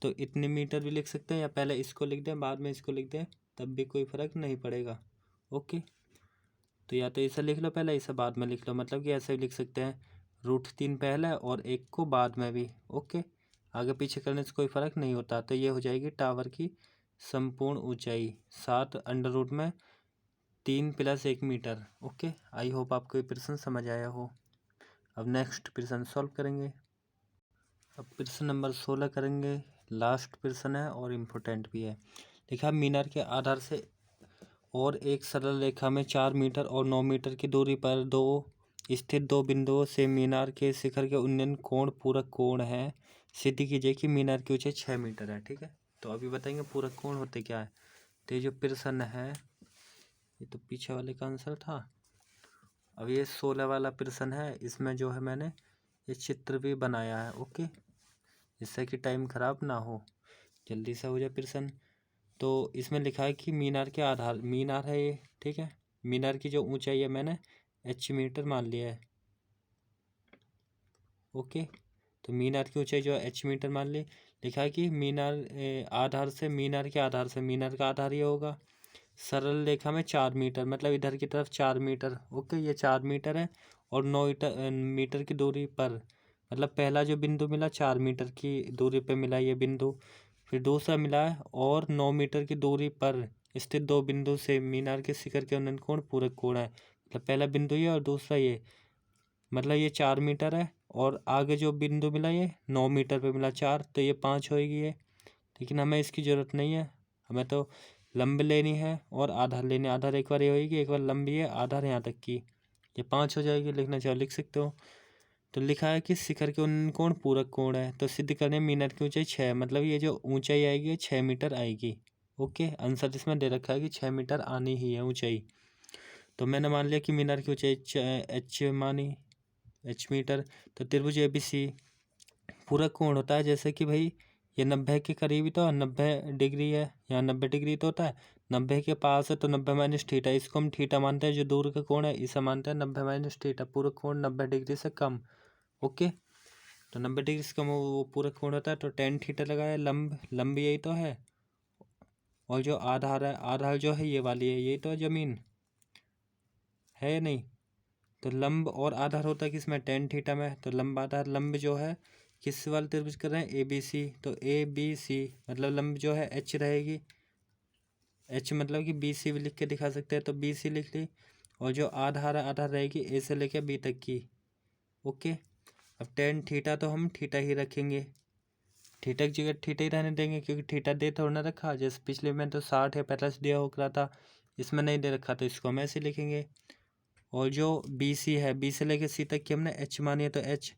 तो इतने मीटर भी लिख सकते हैं, या पहले इसको लिख दें बाद में इसको लिख दें, तब भी कोई फ़र्क नहीं पड़ेगा। ओके, तो या तो इसे लिख लो पहले, इसे बाद में लिख लो, मतलब कि ऐसे भी लिख सकते हैं, √3 पहले और 1 को बाद में भी। ओके, आगे पीछे करने से कोई फ़र्क नहीं होता। तो ये हो जाएगी टावर की संपूर्ण ऊंचाई 7/√3 + 1 मीटर। ओके, आई होप आपको ये प्रश्न समझ आया हो। अब नेक्स्ट प्रश्न सॉल्व करेंगे। अब प्रश्न नंबर 16 करेंगे, लास्ट प्रश्न है और इम्पोर्टेंट भी है। लिखा मीनार के आधार से और एक सरल रेखा में 4 मीटर और 9 मीटर की दूरी पर स्थित दो बिंदुओं से मीनार के शिखर के उन्नयन कोण पूरक कोण है। सिद्ध कीजिए कि मीनार की ऊंचाई 6 मीटर है। ठीक है, तो अभी बताएंगे पूरक कोण होते क्या है। तो ये जो प्रश्न है ये तो पीछे वाले का आंसर था। अब ये 16 वाला प्रश्न है, इसमें जो है मैंने ये चित्र भी बनाया है। ओके, जिससे कि टाइम खराब ना हो, जल्दी से हो जाए प्रश्न। तो इसमें लिखा है कि मीनार के आधार, मीनार है ये, ठीक है, मीनार की जो ऊंचाई है मैंने h मीटर मान लिया है। ओके, तो मीनार की ऊंचाई जो है h मीटर मान ली। लिखा है कि मीनार आधार से, मीनार के आधार से, मीनार का आधार ये होगा सरल रेखा में 4 मीटर, मतलब इधर की तरफ 4 मीटर। ओके, ये 4 मीटर है, और 9 मीटर की दूरी पर, मतलब पहला जो बिंदु मिला 4 मीटर की दूरी पे मिला ये बिंदु, फिर दूसरा मिला है और 9 मीटर की दूरी पर स्थित दो बिंदु से मीनार के शिखर के उन्नयन कोण पूरक कोण है। मतलब पहला बिंदु ये और दूसरा ये, मतलब ये 4 मीटर है, और आगे जो बिंदु मिला ये 9 मीटर पे मिला 4, तो ये 5 होएगी ये। लेकिन हमें इसकी ज़रूरत नहीं है, हमें तो लंब लेनी है और आधार लेनी है। आधार एक बार ये होगी, एक बार लंबी है, आधार यहाँ तक की, ये 5 हो जाएगी। लिखना चाहो लिख सकते हो। तो लिखा है कि शिखर के उन्नयन कोण पूरक कोण है, तो सिद्ध करने मीनार की ऊंचाई 6, मतलब ये जो ऊंचाई आएगी 6 मीटर आएगी। ओके, आंसर इसमें दे रखा है कि 6 मीटर आनी ही है ऊंचाई। तो मैंने मान लिया कि मीनार की ऊंचाई h मानी, h मीटर। तो त्रिभुज ABC पूरक कोण होता है, जैसे कि भाई ये 90 के करीब ही तो 90 डिग्री है, यहाँ 90 डिग्री तो होता है, 90 के पास है तो 90 - थीटा, इसको हम थीटा मानते हैं। जो दूर का कोण है इसे मानते हैं 90 - थीटा, पूरक कोण 90 डिग्री से कम। ओके, तो 90 डिग्री से कम वो पूरक कोण होता है, तो tan थीटा लगाया। लंब यही तो है, और जो आधार है, आधार जो है ये वाली है, यही तो है जमीन, है या नहीं। तो लंब और आधार होता है किसमें, tan थीटा में। तो लंब आधार, लंब जो है किस वाले त्रिभुज कर रहे हैं, ABC, तो ABC मतलब लंब जो है h रहेगी, h मतलब कि BC भी लिख के दिखा सकते हैं, तो BC लिख ली। और जो आधार है, आधार रहेगी A से लेके B तक की। ओके, अब tan थीटा तो हम थीटा ही रखेंगे, थीटा की जगह थीटा ही रहने देंगे, क्योंकि थीटा दे थोड़ा ना रखा, जैसे पिछले में तो 60 या 45 दिया हो रहा था, इसमें नहीं दे रखा, तो इसको हम ऐसे लिखेंगे। और जो BC है, B से लेके C तक की हमने h मानी है, तो h।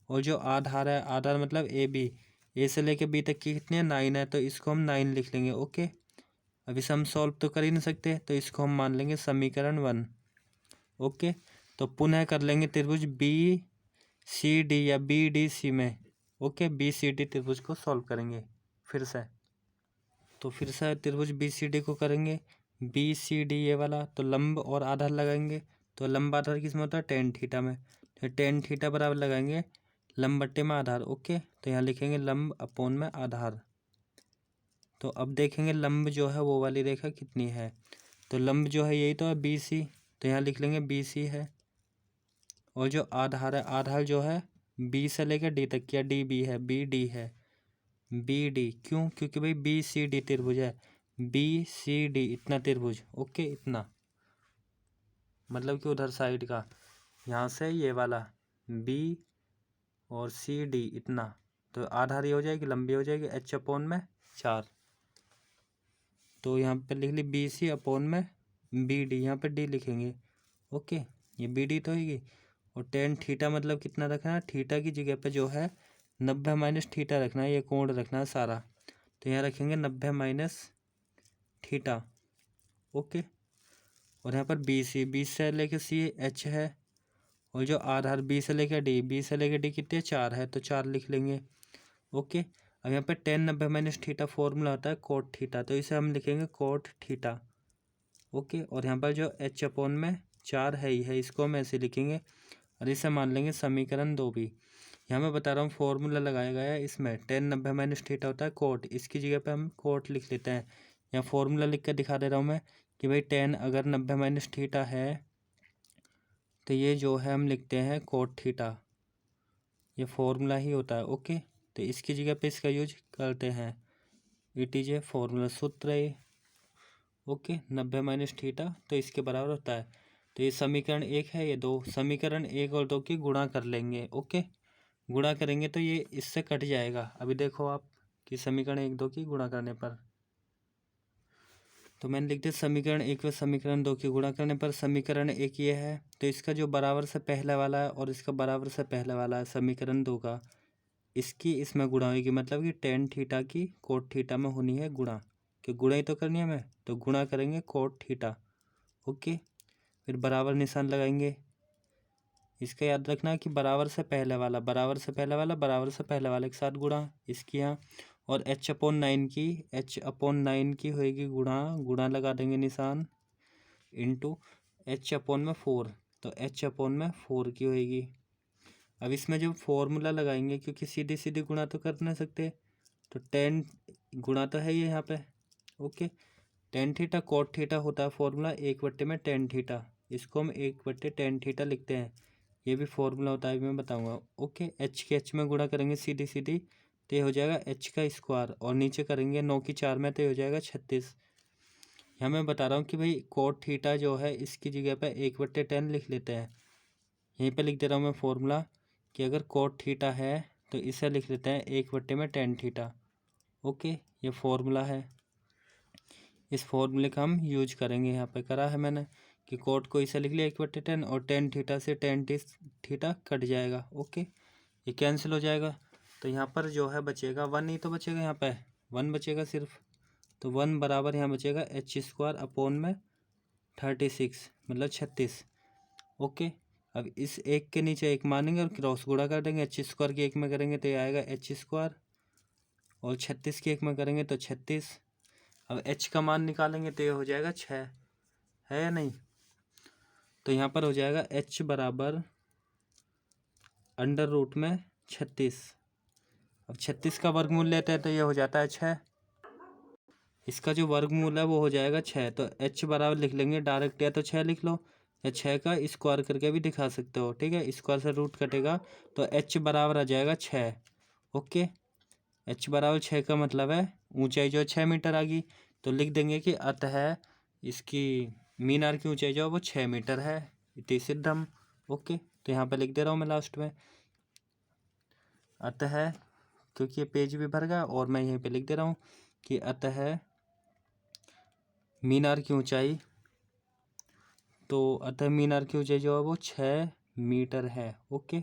और जो आधार है, आधार मतलब AB, A से लेके B तक की कितनी है, 9 है, तो इसको हम 9 लिख लेंगे। ओके, अब इसे हम सॉल्व तो कर ही नहीं सकते, तो इसको हम मान लेंगे समीकरण 1। ओके, तो पुनः कर लेंगे त्रिभुज BCD या BDC में। ओके, BCD त्रिभुज को सॉल्व करेंगे फिर से। तो फिर से त्रिभुज BCD को करेंगे, BCD ये वाला, तो लंब और आधार लगाएंगे। तो लंब आधार किस में होता है, tan थीटा में, तो tan थीटा बराबर लगाएंगे लंब बट्टे में आधार। ओके, तो यहाँ लिखेंगे लंब अपोन में आधार। तो अब देखेंगे लंब जो है वो वाली रेखा कितनी है, तो लंब जो है यही तो है BC, तो यहाँ लिख लेंगे BC है। और जो आधार है, आधार जो है B से लेकर D तक की, DB है, BD है, BD क्यों, क्योंकि भाई BCD त्रिभुज है, BCD इतना त्रिभुज। ओके, इतना मतलब कि उधर साइड का, यहाँ से ये वाला B और CD इतना, तो आधार ये हो जाएगी, लंबी हो जाएगी H/4। तो यहाँ पे लिख ली BC अपॉन में BD, यहाँ पे D लिखेंगे। ओके, ये BD तो होगी। और टेन थीटा मतलब कितना रखना है, थीटा की जगह पे जो है 90 माइनस थीटा रखना है, ये कोण रखना है सारा। तो यहाँ रखेंगे 90 माइनस थीटा। ओके, और यहाँ पर BC से लेके C H है, और जो R B से लेके D कितने 4 है, तो 4 लिख लेंगे। ओके, अब यहाँ पे टेन 90 माइनस थीटा फॉर्मूला होता है कोट थीटा, तो इसे हम लिखेंगे कोट थीटा। ओके, और यहाँ पर जो H अपॉन में 4 है ही है, इसको हम ऐसे लिखेंगे, और इसे मान लेंगे समीकरण 2 भी। यहाँ मैं बता रहा हूँ फॉर्मूला लगाया गया है, इसमें टेन 90 माइनस थीटा होता है कोट, इसकी जगह पे हम कोट लिख लेते हैं। यहाँ फॉर्मूला लिख कर दिखा दे रहा हूँ मैं कि भाई टेन अगर 90 माइनस थीटा है तो ये जो है हम लिखते हैं कोट थीटा, ये फॉर्मूला ही होता है। ओके, तो इसकी जगह पे इसका यूज करते हैं, इट इज ए फॉर्मूला, सूत्र है। ओके, 90 माइनस थीटा तो इसके बराबर होता है। तो ये समीकरण 1 है, ये 2, समीकरण 1 और 2 की गुणा कर लेंगे। ओके, गुणा करेंगे तो ये इससे कट जाएगा। अभी देखो आप कि समीकरण 1 2 की गुणा करने पर, तो मैंने लिख दिया समीकरण 1 व समीकरण 2 की गुणा करने पर समीकरण 1 ये है, तो इसका जो बराबर से पहले वाला है और इसका बराबर से पहले वाला है समीकरण 2 का, इसकी इसमें गुणा होगी, मतलब कि टेन थीटा की कोट थीटा में होनी है गुणा, कि गुणा ही तो करनी है हमें, तो गुणा करेंगे कोट थीटा। ओके, फिर बराबर निशान लगाएंगे। इसका याद रखना है कि बराबर से पहले वाला बराबर से पहले वाला बराबर से पहले वाले के साथ गुणा इसकी यहाँ, और H अपॉन 9 की होएगी गुणा लगा देंगे निशान, इंटू H अपॉन में 4, तो H अपॉन में 4 की होएगी। अब इसमें जब फॉर्मूला लगाएंगे, क्योंकि सीधी सीधी गुणा तो कर नहीं सकते, तो टेन गुणा तो है ये यहाँ पे। Okay, tan theta cot theta होता है फॉर्मूला 1/10 थीटा, इसको हम 1/10 थीटा लिखते हैं, ये भी फॉर्मूला होता है, मैं बताऊंगा। ओके, H के H में गुणा करेंगे सीधी सीधी, तो ये हो जाएगा H का स्क्वायर, और नीचे करेंगे 9 की 4 में, तो ये हो जाएगा 36। यहाँ मैं बता रहा हूँ कि भाई कोट थीटा जो है इसकी जगह पे 1/10 लिख लेते हैं। यहीं पे लिख दे रहा हूँ मैं फॉर्मूला कि अगर कोट थीटा है तो इसे लिख लेते हैं 1/10 थीटा। ओके, ये फॉर्मूला है, इस फॉर्मूले का हम यूज करेंगे। यहाँ पे करा है मैंने कि कोट को इसे लिख लिया 1/10, और टेन थीटा से टेन थीटा कट जाएगा। ओके, ये कैंसिल हो जाएगा, तो यहाँ पर जो है बचेगा 1 ही तो बचेगा, यहाँ पे 1 बचेगा सिर्फ, तो 1 बराबर यहाँ बचेगा H² अपॉन में 36 मतलब 36। ओके, अब इस एक के नीचे एक मानेंगे और क्रॉस गुणा कर देंगे, H² की एक में करेंगे तो ये आएगा H², और 36 की एक में करेंगे तो 36। अब H का मान निकालेंगे तो ये हो जाएगा 6, है या नहीं, तो यहाँ पर हो जाएगा H बराबर √36। अब 36 का वर्गमूल लेते हैं तो ये हो जाता है 6, इसका जो वर्गमूल है वो हो जाएगा 6, तो H बराबर लिख लेंगे डायरेक्ट, या तो 6 लिख लो या 6 का स्क्वायर करके भी दिखा सकते हो। ठीक है, स्क्वायर से रूट कटेगा तो H बराबर आ जाएगा 6। ओके, H बराबर 6 का मतलब है ऊंचाई जो 6 मीटर आ गई, तो लिख देंगे कि अतः इसकी मीनार की ऊंचाई जो है वो 6 मीटर है, इति सिद्धम। ओके, तो यहाँ पे लिख दे रहा हूँ मैं लास्ट में अतः, क्योंकि ये पेज भी भर गया, और मैं यहीं पे लिख दे रहा हूँ कि अतः मीनार की ऊंचाई, तो अतः मीनार की ऊंचाई जो है वो 6 मीटर है। ओके,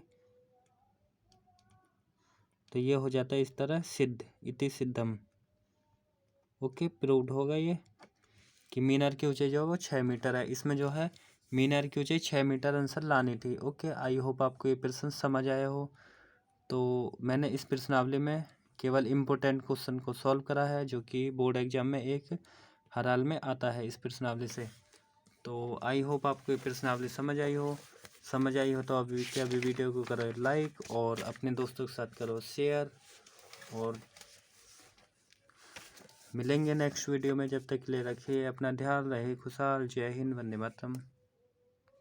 तो ये हो जाता है इस तरह सिद्ध, इति सिद्धम। ओके, प्रूव्ड होगा ये कि मीनार की ऊंचाई जो है वो 6 मीटर है। इसमें जो है मीनार की ऊंचाई 6 मीटर आंसर लानी थी। ओके, आई होप आपको ये प्रश्न समझ आया हो। तो मैंने इस प्रश्नावली में केवल इम्पोर्टेंट क्वेश्चन को सॉल्व करा है, जो कि बोर्ड एग्जाम में एक हर हाल में आता है इस प्रश्नावली से। तो आई होप आपको ये प्रश्नावली समझ आई हो तो अभी वीडियो को करो लाइक, और अपने दोस्तों के साथ करो शेयर, और मिलेंगे नेक्स्ट वीडियो में। जब तक के लिए रखिए अपना ध्यान, रहे खुशहाल। जय हिंद, वंदे मातरम।